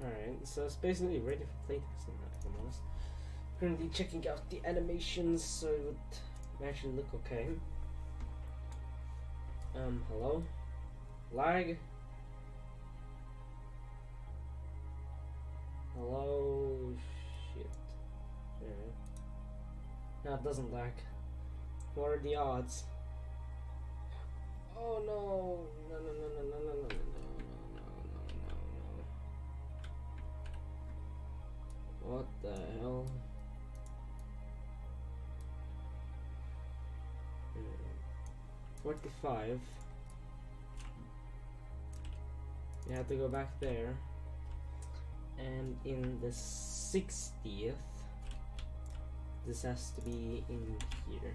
Alright, so it's basically ready for playtesting now, if I'm honest. Currently checking out the animations so it would actually look okay. Hello? Lag? Hello? Shit. Alright. No, it doesn't lag. What are the odds? Oh no! No, no, no, no, no, no, no, no, no, no, no, no. What the hell? 45. You have to go back there, and in the 60th, this has to be in here.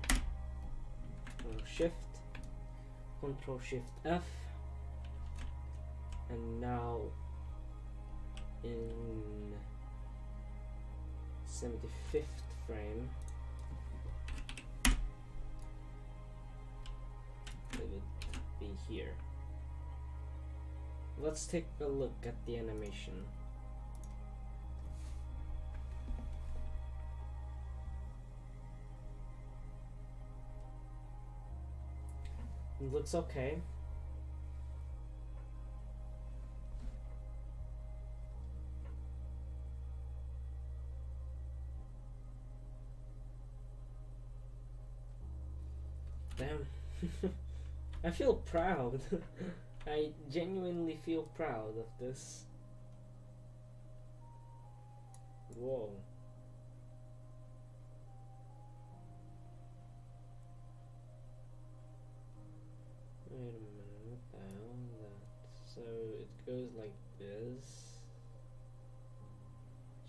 Control Shift F, and now in 75th frame, it would be here. Let's take a look at the animation. It looks okay. Damn. I feel proud. I genuinely feel proud of this. Whoa. Wait a minute, what the hell is that? So it goes like this.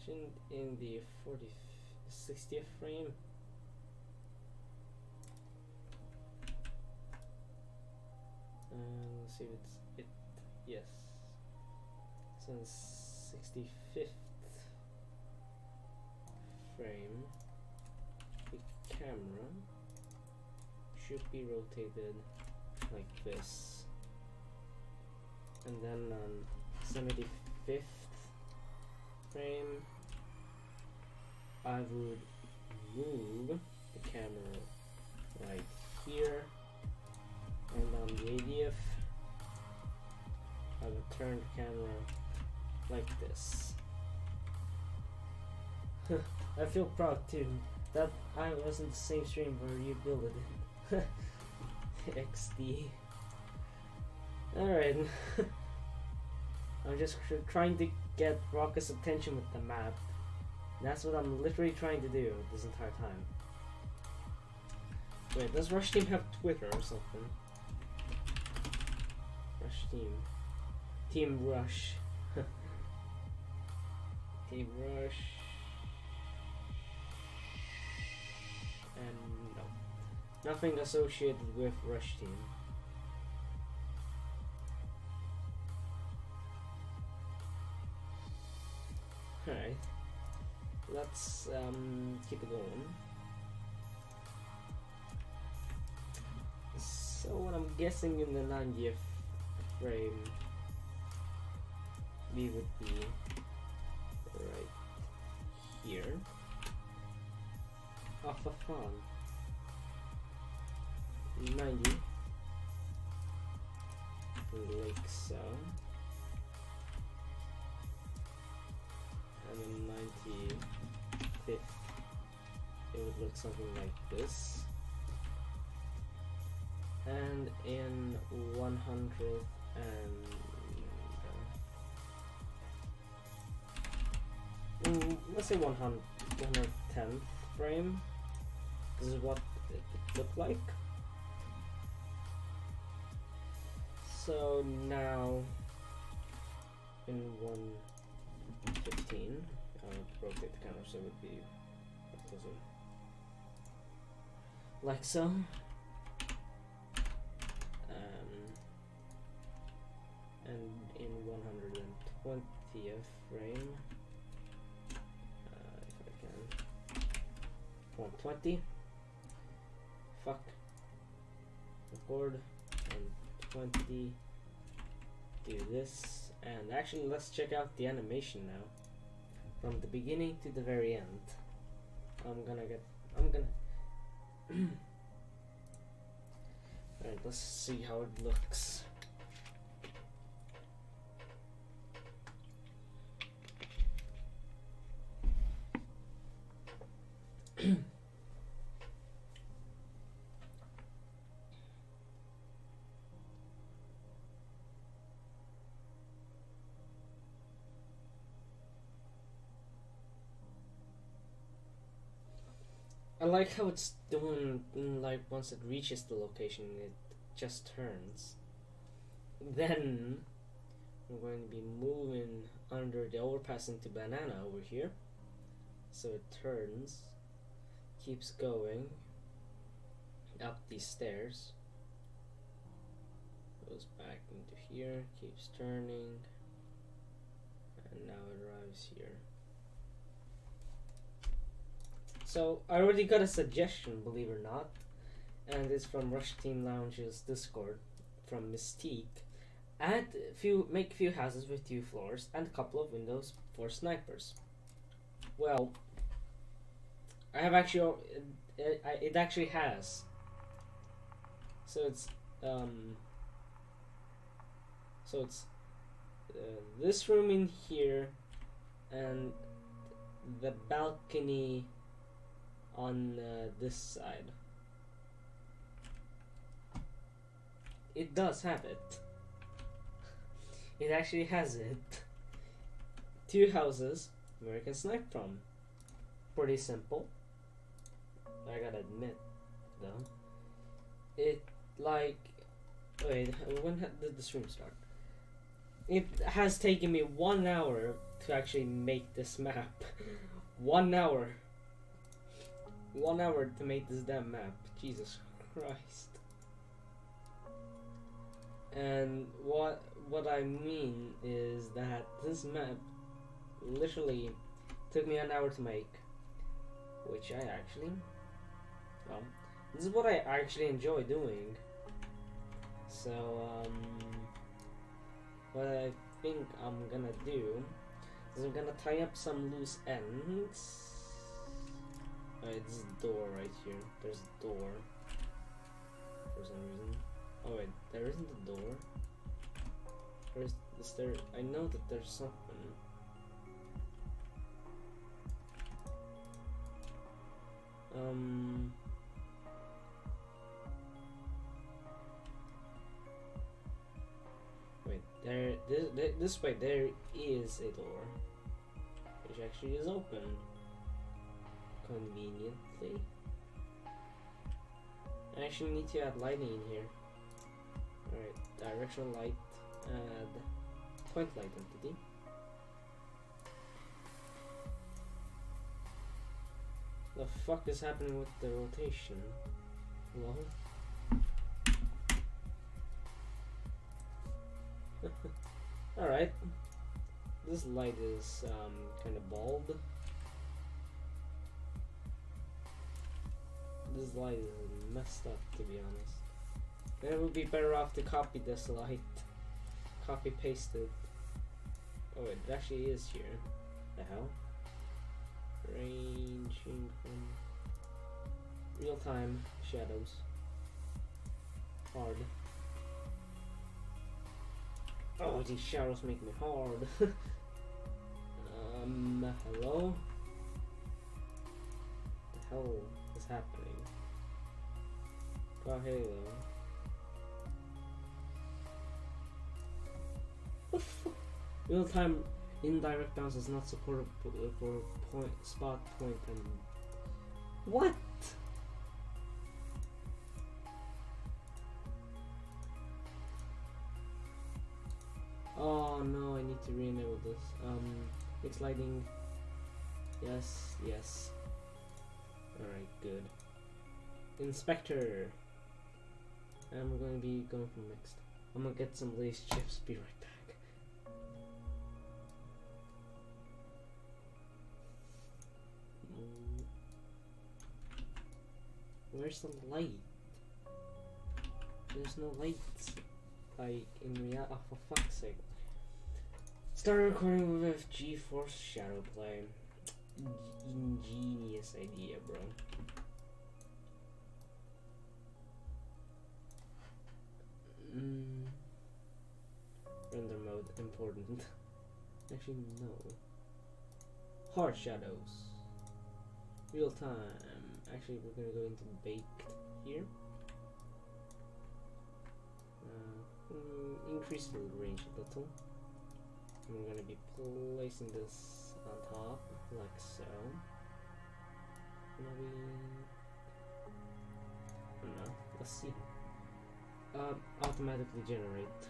Shouldn't in the 60th frame? Let's see if it's it. Yes. Since 65th frame, the camera should be rotated like this, and then on 75th frame, I would move the camera right here, and on the 80th, I would turn the camera like this. I feel proud too that I was in the same stream where you built it. XD. Alright. I'm just trying to get Rocket's attention with the map. That's what I'm literally trying to do this entire time. Wait, does Rush Team have Twitter or something? Rush Team. Team Rush. Team Rush. And no. Nothing associated with Rush Team. Alright. Let's keep it going. So what I'm guessing in the 90th frame, we would be right here. Oh, for fun. 90, like so, and then 95th, it would look something like this, and in 100th and let's say 110th frame, this is what it would look like. So now in 115, I'll rotate the camera so it would be closer. Like so. And in 120th frame, if I can, 120. Fuck. Record. And 20, do this, and actually let's check out the animation now from the beginning to the very end. Alright, let's see how it looks. I like how it's doing, like, once it reaches the location, it just turns. Then, I'm going to be moving under the overpass into Banana over here. So it turns, keeps going up these stairs, goes back into here, keeps turning, and now it arrives here. So I already got a suggestion, believe it or not, and it's from Rush Team Lounge's Discord, from Mystique. Make few houses with 2 floors and a couple of windows for snipers. Well, I have actually, it actually has. So it's this room in here and the balcony on this side. It does have it. It actually has it. 2 houses where I can snipe from. Pretty simple. I gotta admit, though. It like, wait, when did the stream start? It has taken me 1 hour to actually make this map. 1 hour. 1 hour to make this damn map. Jesus Christ. And what I mean is that this map literally took me an hour to make, which I actually, well, this is what I actually enjoy doing. So what I think I'm gonna do is I'm gonna tie up some loose ends. Alright, this is a door right here. There's a door for some reason. Oh wait, there isn't a door. Is there? I know that there's something. Wait, this way there is a door, which actually is open. Conveniently. I actually need to add lighting in here. Alright, directional light, add point light entity. The fuck is happening with the rotation? Hello? Alright. This light is kind of bald. This light is messed up, to be honest. Then it would be better off to copy this light. Copy paste it. Oh wait, it actually is here. The hell? Ranging from real time shadows. Hard. Oh, these shadows make me hard. Hello? What the hell is happening? Oh, Halo. What the fuck? Real time indirect bounce is not supported for point, spot, point, and what? Oh no, I need to re-enable this. It's lighting. Yes, yes. Alright, good. Inspector. And we're going to be going from next. I'm gonna get some Lay's chips, be right back. Where's the light? There's no lights. Like, in reality, oh, for fuck's sake. Start recording with GeForce Shadowplay. Ingenious idea, bro. Render mode important. Actually, no. Hard shadows. Real time. Actually, we're gonna go into baked here. Increase the range a little. And we're gonna be placing this on top, like so. Maybe. I don't know. Let's see. Automatically generate.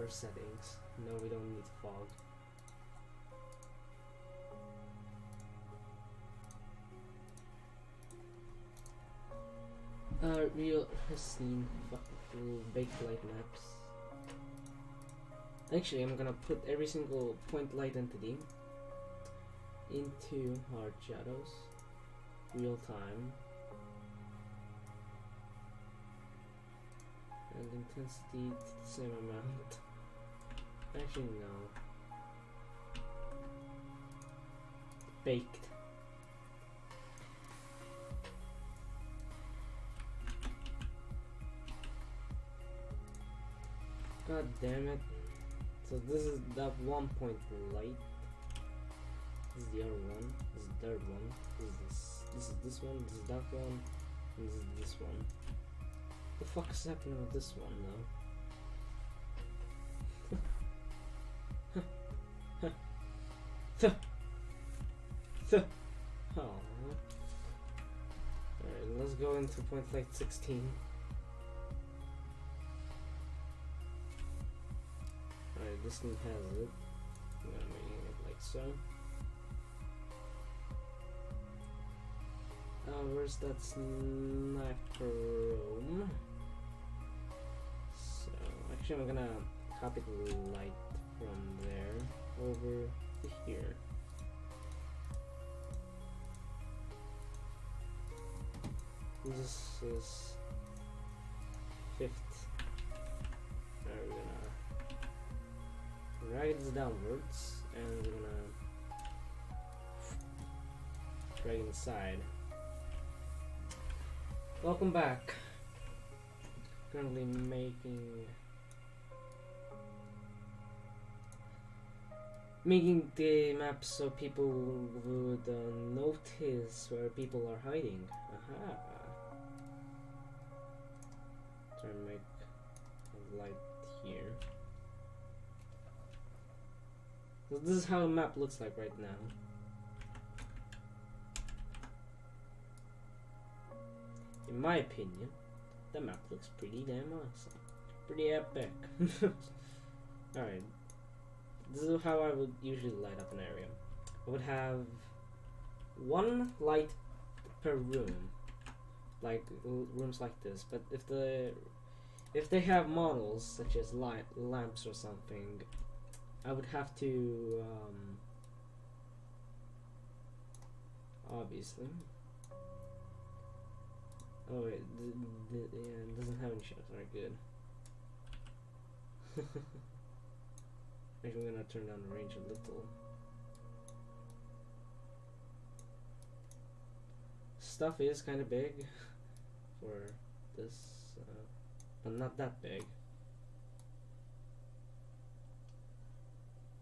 color settings. No, we don't need fog. Real scene baked light maps. Actually, I'm gonna put every single point light entity into hard shadows, real time, and intensity to the same amount. Actually, no. Baked. God damn it. So this is that 1 point light. This is the other one. This is the third one. This is this one. This is that one. And this is this one. What the fuck is happening with this one now? Oh. Alright, let's go into point light 16. Alright, this one has it. I'm gonna make it like so. Where's that sniper room? So, actually I'm gonna copy the light from there over to here. This is 5th. Alright, we're gonna drag this downwards and we're gonna drag it inside. Welcome back. Currently making the map so people would notice where people are hiding. Aha. Try and make a light here. So this is how the map looks like right now. In my opinion, the map looks pretty damn awesome. Pretty epic. Alright. This is how I would usually light up an area. I would have one light per room. Like rooms like this. But if they have models such as lamps or something, I would have to obviously. Oh wait, yeah, it doesn't have any shadows. Alright, good. Actually, I'm gonna turn down the range a little. Stuff is kind of big for this, but not that big.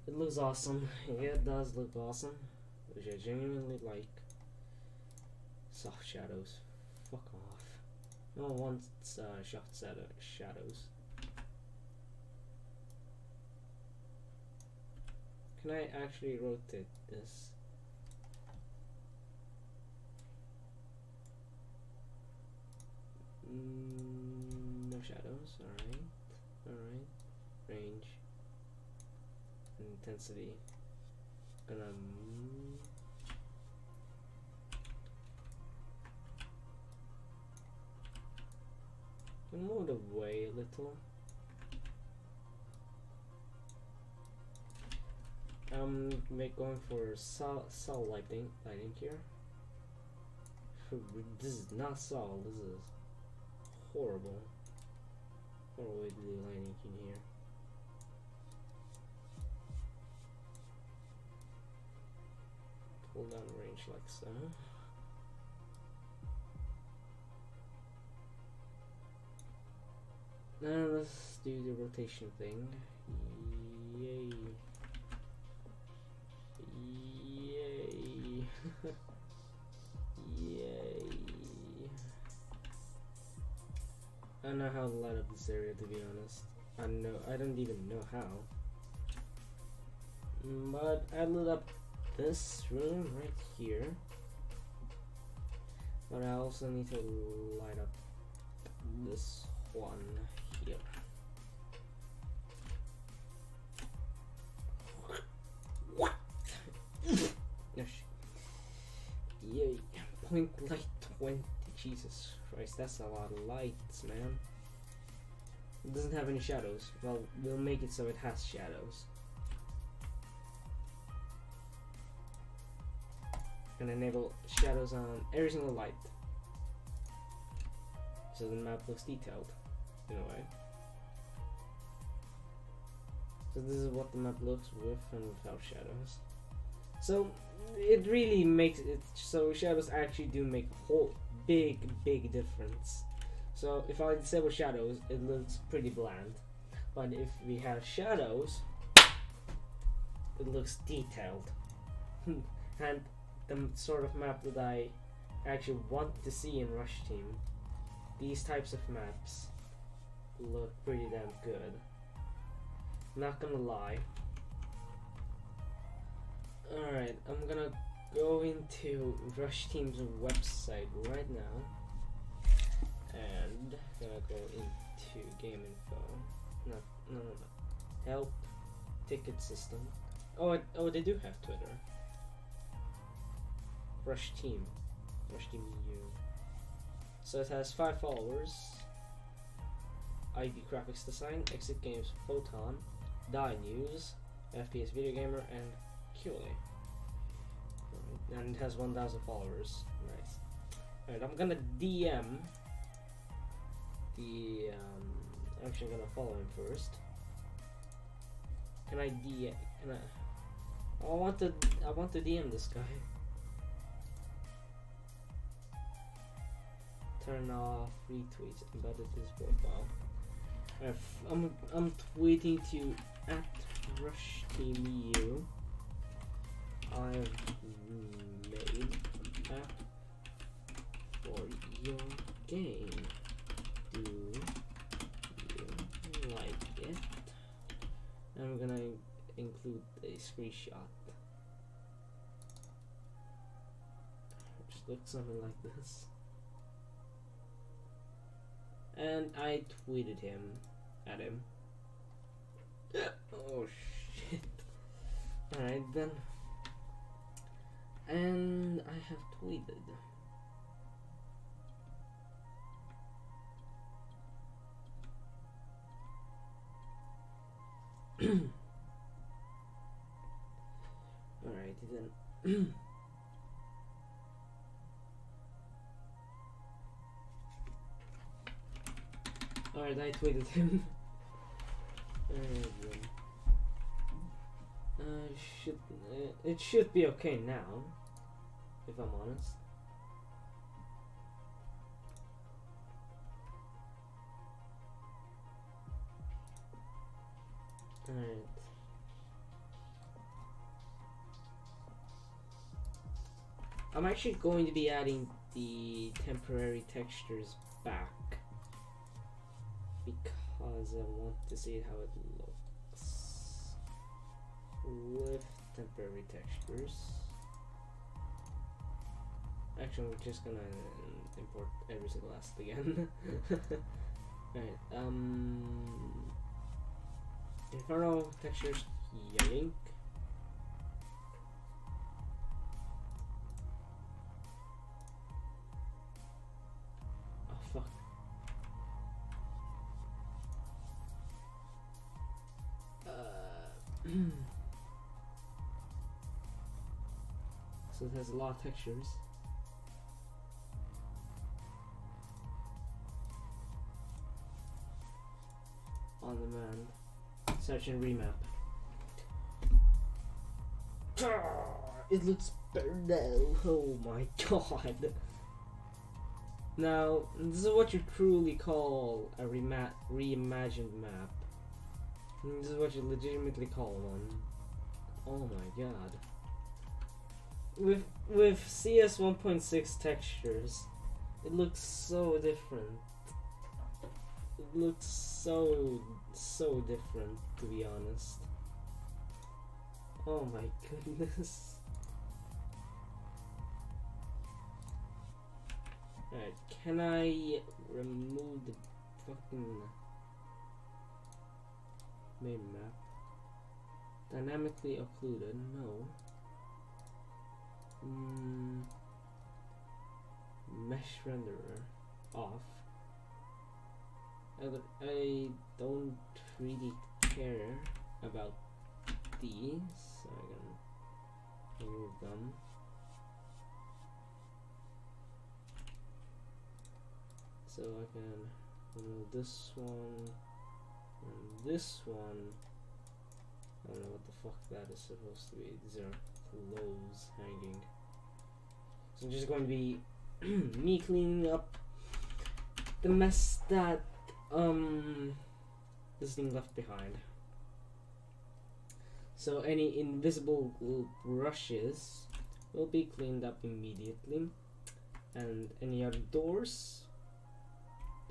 It looks awesome. Yeah, it does look awesome, which I genuinely like. Soft shadows. Fuck off. No one wants shots at shadows. Can I actually rotate this? No shadows. Alright. Alright. Range. Intensity. Gonna move it away a little. Going for sol lighting here. This is not sol. This is horrible. Horrible way to do lighting in here. Pull down the range like so. Now let's do the rotation thing. Yay. Yay. Yay. I don't know how to light up this area, to be honest. I don't even know how. But I lit up this room right here. But I also need to light up this one here. 20. Jesus Christ, that's a lot of lights, man. It doesn't have any shadows. Well, we'll make it so it has shadows. And enable shadows on every single light, so the map looks detailed in a way. So this is what the map looks with and without shadows. So it really makes it so shadows actually do make a whole big difference. So if I disable shadows, it looks pretty bland, but if we have shadows, it looks detailed. And the sort of map that I actually want to see in Rush Team, these types of maps look pretty damn good. Not gonna lie. Alright, I'm gonna go into Rush Team's website right now and gonna go into game info. No. Help, ticket system. Oh, they do have Twitter. Rush Team EU. So it has 5 followers. ID Graphics Design, Exit Games Photon, Die News, FPS Video Gamer, and QA. And it has 1,000 followers. Nice. Alright, I'm gonna DM the. I'm actually gonna follow him first. Can I DM? Can I? I want to DM this guy. Turn off retweets. Embedded his profile. I'm tweeting to @RushTeamEU. I've made app for your game. Do you like it? I'm gonna include a screenshot. Just looks something like this. And I tweeted at him. Oh shit. Alright then. And I have tweeted. Alright then. Alright, I tweeted him. It should be okay now, if I'm honest. Alright. I'm actually going to be adding the temporary textures back, because I want to see how it looks with temporary textures. Actually, I'm just gonna import every single asset again. Alright, Inferno textures, yoink. Oh fuck. So it has a lot of textures. On demand. Search and remap. It looks better now. Oh my god. Now, this is what you truly call a reimagined map. This is what you legitimately call one. Oh my god. With CS 1.6 textures, it looks so different. It looks so different, to be honest. Oh my goodness. Alright, can I remove the fucking main map? Dynamically occluded? No. mesh renderer off. I don't really care about these, so I can remove them. So I can remove this one and this one. I don't know what the fuck that is supposed to be. These are clothes hanging. So I'm just going to be me cleaning up the mess that this thing left behind. So any invisible brushes will be cleaned up immediately, and any other doors,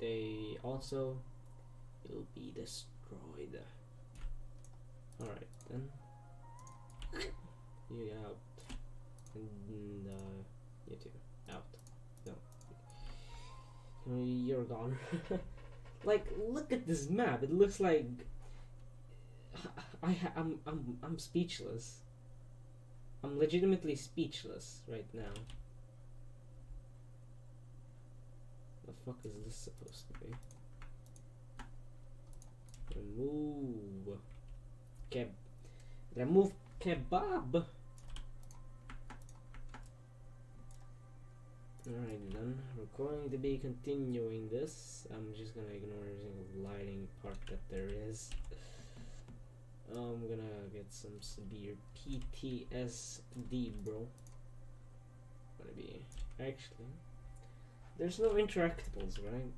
they also will be destroyed. Alright then, you out, and you too, out. No, you're gone. Like, look at this map. It looks like I'm speechless. I'm legitimately speechless right now. The fuck is this supposed to be? Remove kebab. Alright then, we're going to be continuing this. I'm just gonna ignore every single lighting part that there is. I'm gonna get some severe PTSD, bro. Gonna be actually. There's no interactables, right?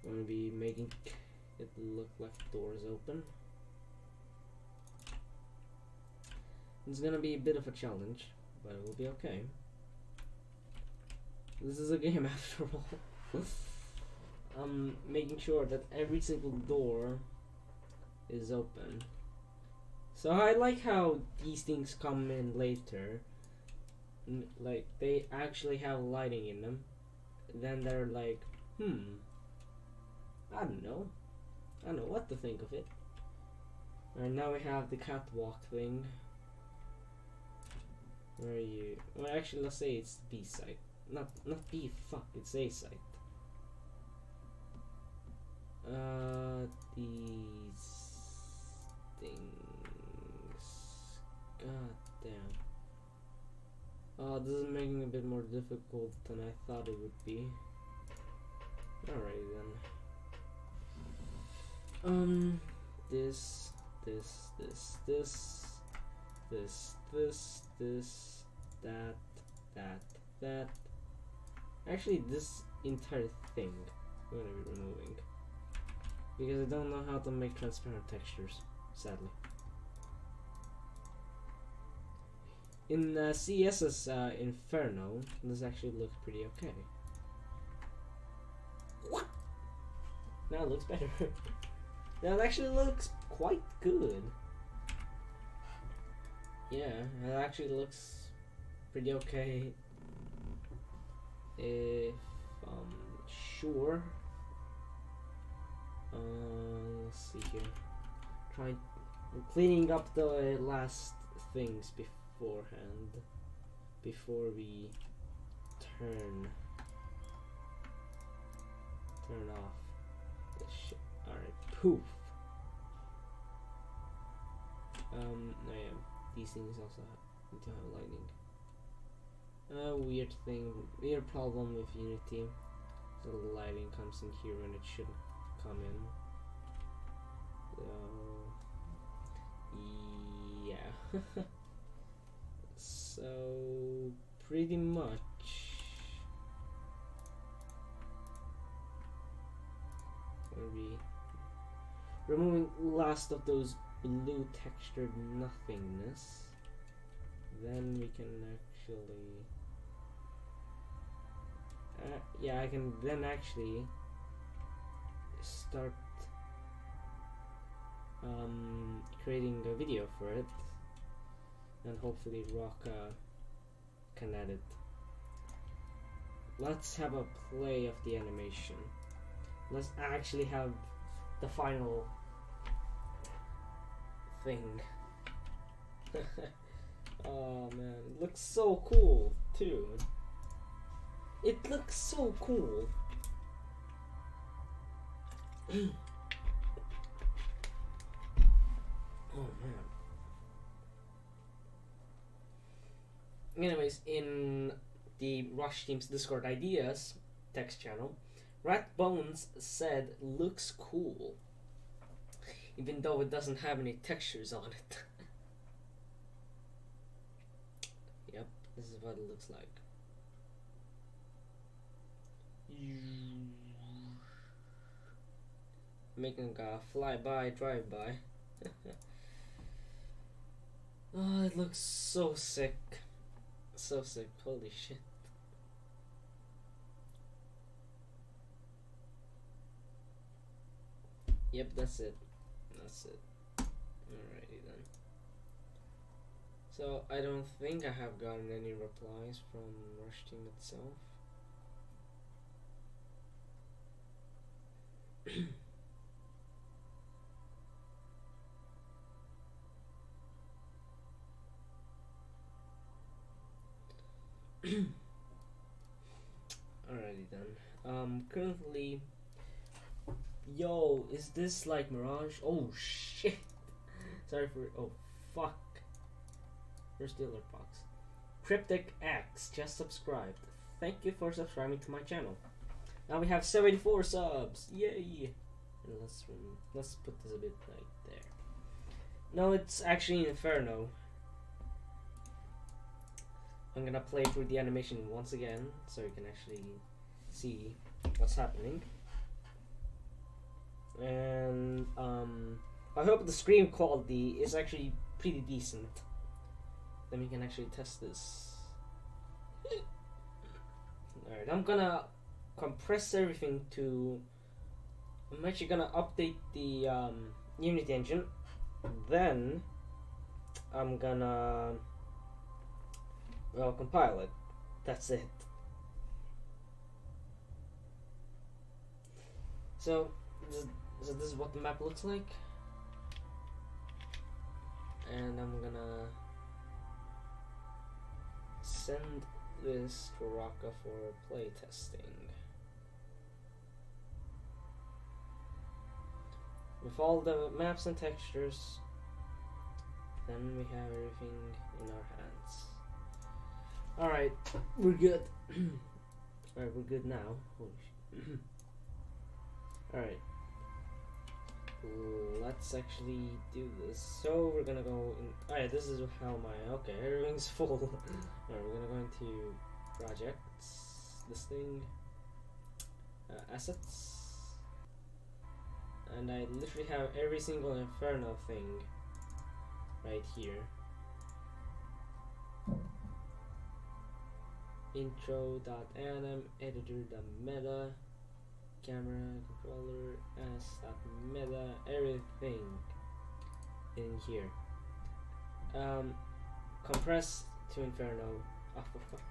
I'm gonna be making it look like doors open. It's gonna be a bit of a challenge, but it will be okay. This is a game after all. I'm making sure that every single door is open. So I like how these things come in later. Like, they actually have lighting in them. Then they're like, I don't know what to think of it. Alright, now we have the catwalk thing. Where are you? Well, actually, let's say it's B site. Not B, fuck, it's A site. These things. God damn. This is making it a bit more difficult than I thought it would be. Alright then. This, that. Actually, this entire thing I'm gonna be removing, because I don't know how to make transparent textures, sadly. In CS's Inferno, this actually looks pretty okay. What? Now it looks better. Now it actually looks quite good. Yeah, it actually looks pretty okay. If I'm sure. Let's see here. Cleaning up the last things beforehand, before we turn off this shit. Alright, poof. No, yeah, these things also need to have lighting. Weird problem with Unity. So the lighting comes in here when it shouldn't come in. So yeah. So pretty much gonna be removing last of those blue textured nothingness. Then we can actually yeah, I can then actually start creating a video for it, and hopefully Rocka can edit. Let's have a play of the animation. Let's actually have the final thing. Oh man, it looks so cool too. It looks so cool. Oh man. Anyways, in the Rush Team's Discord Ideas text channel, Rat Bones said looks cool, even though it doesn't have any textures on it. Yep, this is what it looks like. Making a fly-by, drive-by. Oh, it looks so sick. So sick, holy shit. Yep, that's it. That's it. Alrighty then. So, I don't think I have gotten any replies from Rush Team itself. Alrighty then. Currently, yo, is this like Mirage? Oh shit! Sorry for. Oh fuck. Where's the other box? Cryptic X just subscribed. Thank you for subscribing to my channel. Now we have 74 subs. Yay! And let's put this a bit like there. No, it's actually Inferno. I'm gonna play through the animation once again so you can actually see what's happening. And I hope the screen quality is actually pretty decent. Then we can actually test this. Alright, I'm gonna compress everything to. I'm actually gonna update the Unity engine. Then I'm gonna compile it. That's it. So this is what the map looks like, and I'm gonna send this to Raka for playtesting. With all the maps and textures, then we have everything in our hands. Alright, we're good. Alright, we're good now. Alright. Let's actually do this. So we're gonna go in. Alright, this is how my. Okay, everything's full. Alright, we're gonna go into projects, this thing, assets. And I literally have every single Inferno thing right here. Intro.anim, editor.meta, camera, controller, as.meta, everything in here. Compress to Inferno. Oh, for fuck.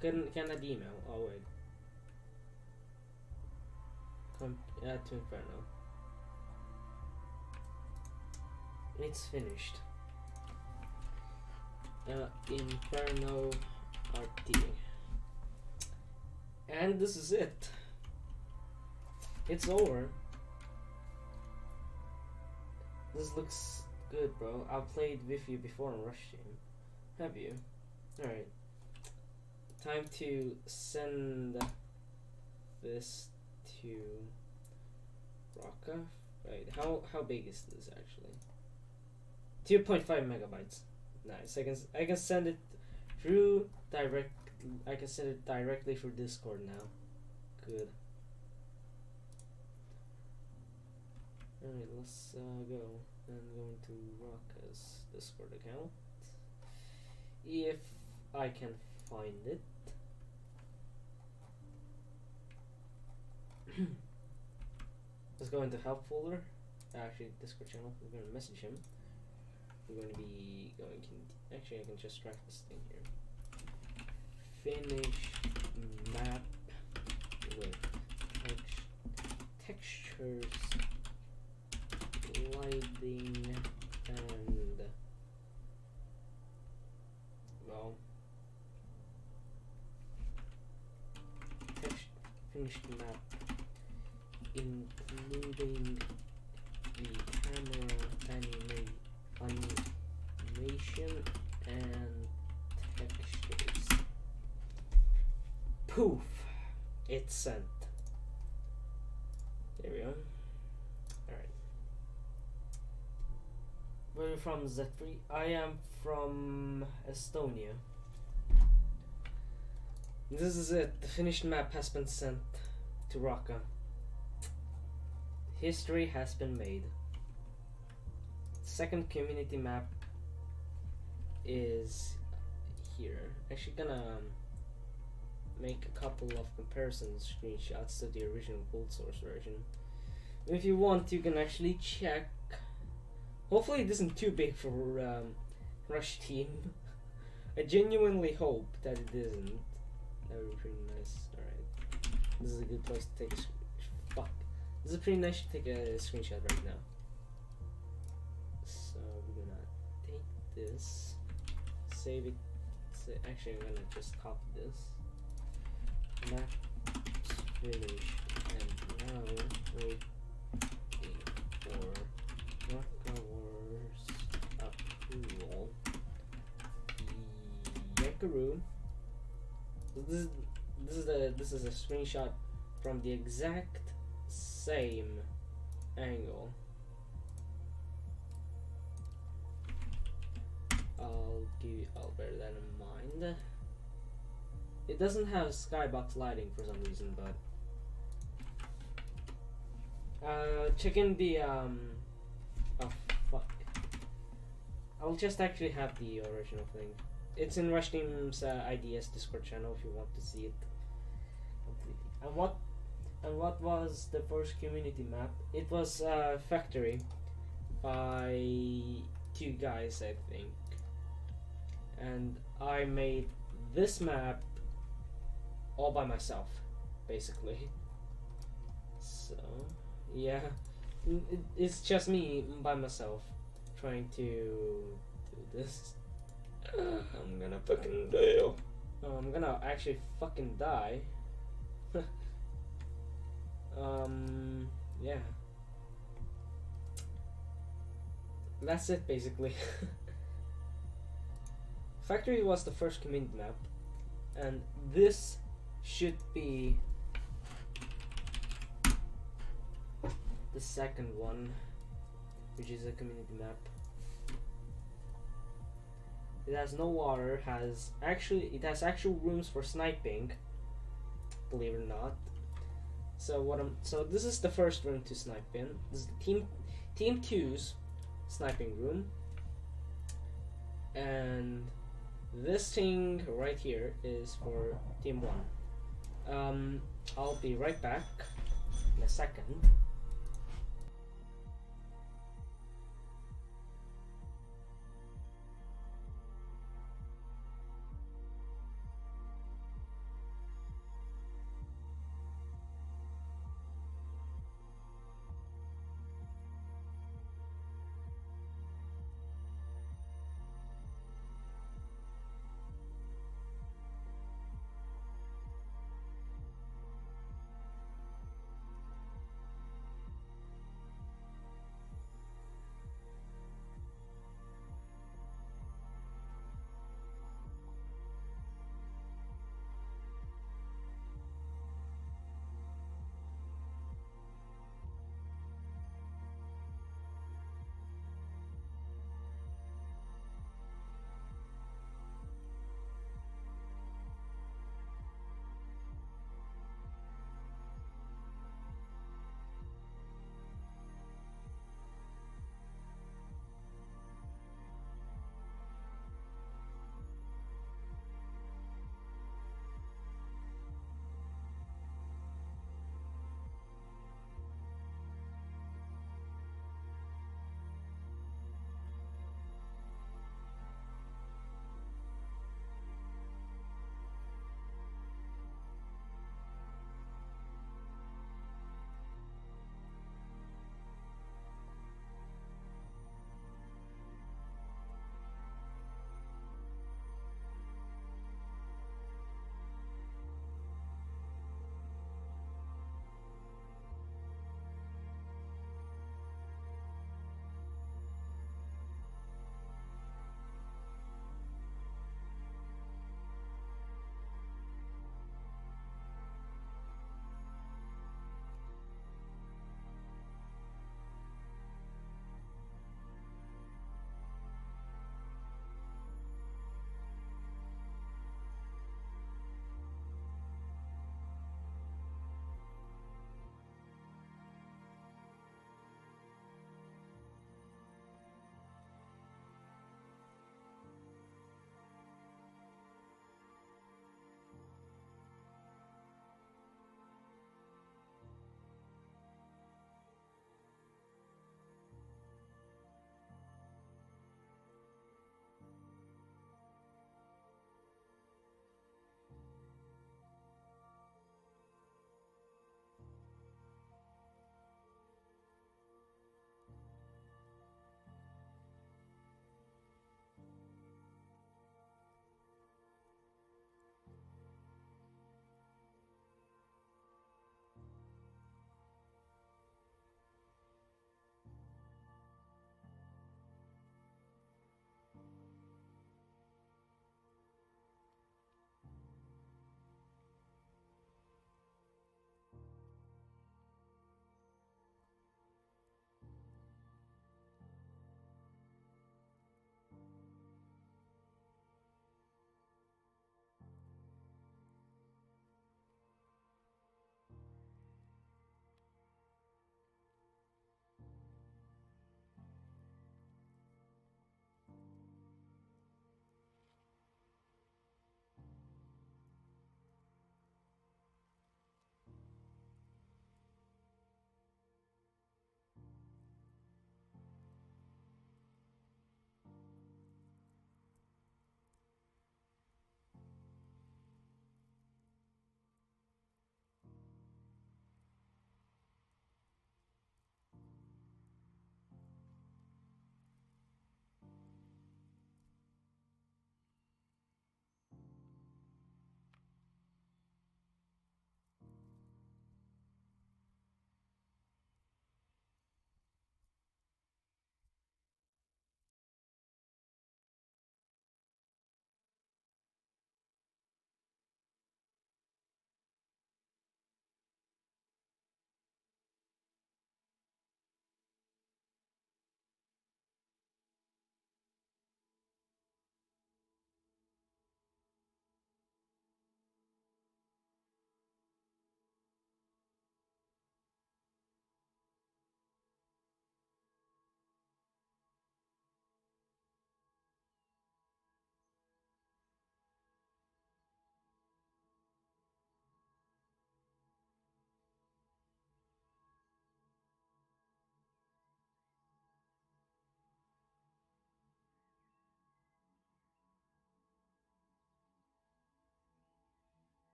Cannot email. Oh, wait. Add to Inferno. It's finished. Inferno RT. And this is it. It's over. This looks good, bro. I've played with you before on Rush Team. Have you? Alright. Time to send this to Raka. Right, how big is this actually? 2.5 megabytes. Nice. I can send it through direct. I can send it directly through Discord now. Good. Alright, let's go and go into Raka's Discord account. If I can find it. Let's go into help folder. Actually, Discord channel. We're gonna message him. We're going to be going. Actually, I can just track this thing here. Finish map with textures, lighting, finished map, including the camera animation and textures. Poof! It's sent. There we go. Alright. Where are you from, Z3? I am from Estonia. This is it. The finished map has been sent to Raqqa. History has been made. Second community map is here. Actually gonna make a couple of comparison screenshots to the original Cold Source version. If you want, you can actually check. Hopefully it isn't too big for Rush Team. I genuinely hope that it isn't. That would be pretty nice. Alright. This is a good place to take a fuck. This is pretty nice to take a screenshot right now. So we're gonna take this, save it. Actually, I'm gonna just copy this. Maps finished, and now waiting for Raqqa Wars approval. Yakaroo. This is a screenshot from the exact same angle. I'll bear that in mind. It doesn't have skybox lighting for some reason, but check in the oh fuck. I'll just actually have the original thing. It's in Rush Team's IDS Discord channel if you want to see it completely. And what was the first community map? It was Factory by two guys, I think. And I made this map all by myself, basically. So, yeah. It's just me by myself trying to do this. I'm gonna fucking die. I'm gonna actually fucking die. Yeah. That's it, basically. Factory was the first community map, and this should be the second one, which is a community map. It has no water. It has actual rooms for sniping. Believe it or not. So this is the first room to snipe in. This is the team 2's sniping room, and this thing right here is for team 1. I'll be right back in a second.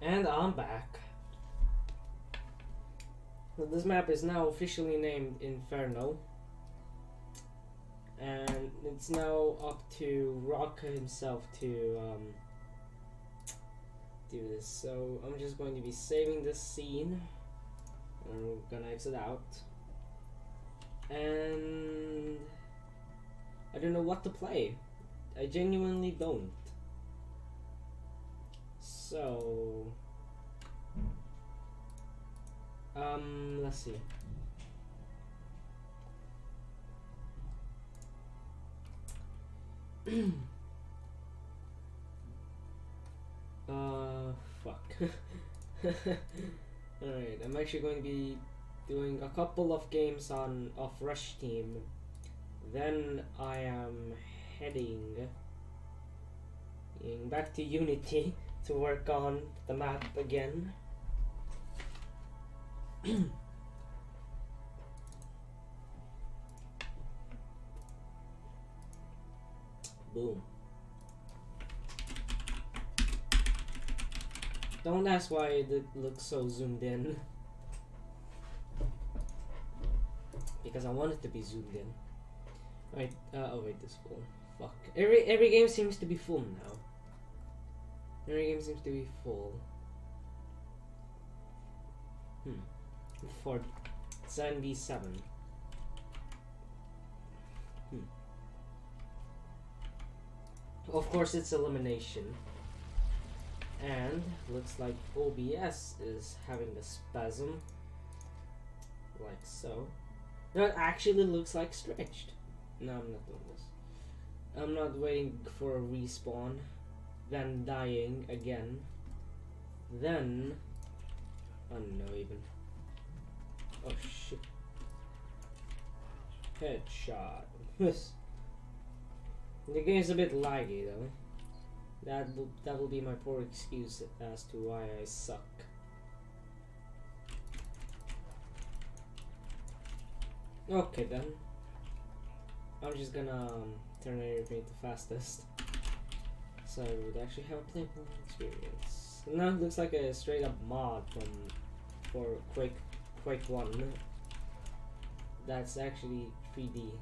And I'm back. So this map is now officially named Inferno. And it's now up to Rock himself to do this. So I'm just going to be saving this scene. And we're gonna exit out. And I don't know what to play. I genuinely don't. So let's see. Fuck. Alright, I'm actually going to be doing a couple of games of Rush Team. Then I am heading back to Unity to work on the map again. Boom. Don't ask why it looks so zoomed in. Because I want it to be zoomed in. Right, oh wait, this is full. Fuck. Every game seems to be full now. Every game seems to be full. For 7v7. Of course it's elimination. And looks like OBS is having a spasm. Like so. That actually looks like stretched. No, I'm not doing this. I'm not waiting for a respawn. Then dying again. Then... I don't know even. Oh shit. Headshot. The game's a bit laggy though. That will be my poor excuse as to why I suck. Okay then. I'm just gonna turn everything to fastest. So I would actually have a playable experience. Now it looks like a straight up mod for Quake 1. That's actually 3D.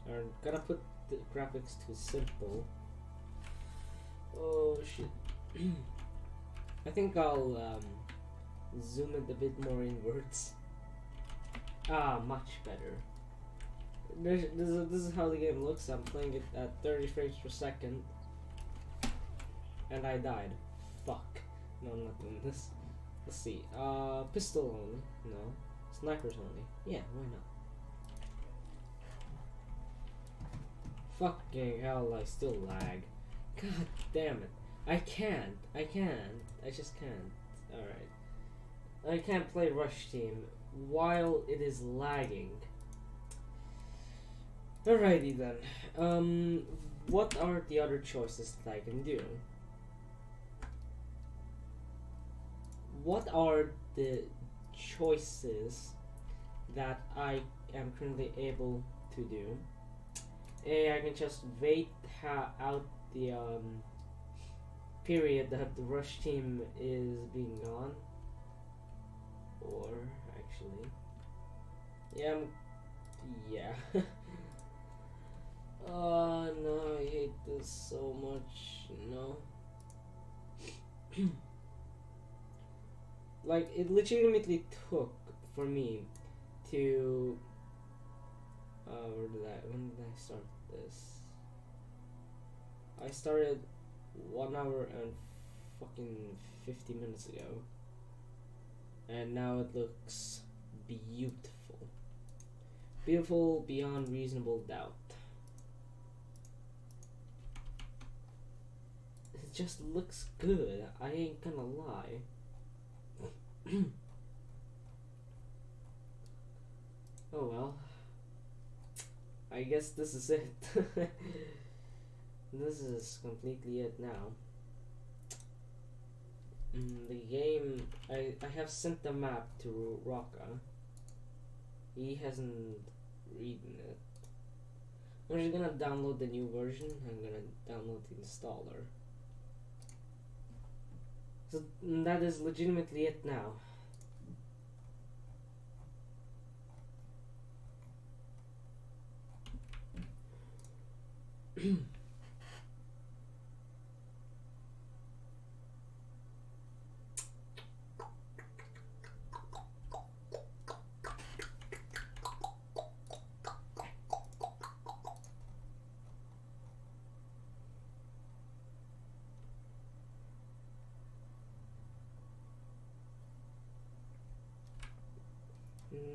I'm gonna put the graphics to simple. Oh shit. I think I'll zoom it a bit more inwards. Ah, much better. This is how the game looks. I'm playing it at 30 frames per second. And I died. Fuck. No, I'm not doing this. Let's see. Pistol only. No. Snipers only. Yeah, why not? Fucking hell, I still lag. God damn it. I can't. I just can't. Alright. I can't play Rush Team while it is lagging. Alrighty then. What are the other choices that I can do? What are the choices that I am currently able to do? A, I can just wait out the period that the Rush Team is being on. Or actually, yeah. Oh no, I hate this so much. No. Like, it legitimately took for me to when did I start this? I started 1 hour and fucking 50 minutes ago. And now it looks beautiful. Beautiful beyond reasonable doubt. It just looks good, I ain't gonna lie. Oh well. I guess this is it. This is completely it now. The game, I have sent the map to Rocka. He hasn't read it. I'm just gonna download the new version. I'm gonna download the installer. So that is legitimately it now.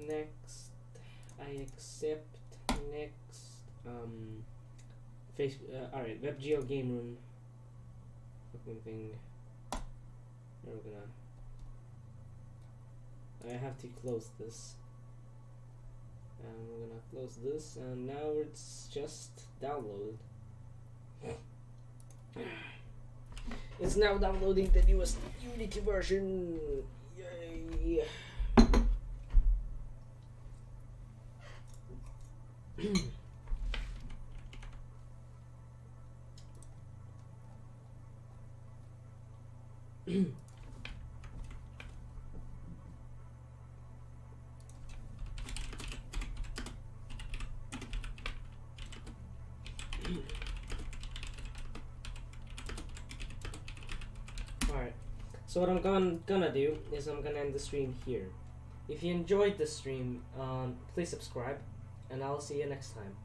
Next, I accept. Next, alright, WebGL game room. Fucking thing. We're gonna. I have to close this. And we're gonna close this, and now it's just downloaded. It's now downloading the newest Unity version. Yay! Alright, so what I'm gonna do is I'm gonna end the stream here. If you enjoyed the stream, please subscribe, and I'll see you next time.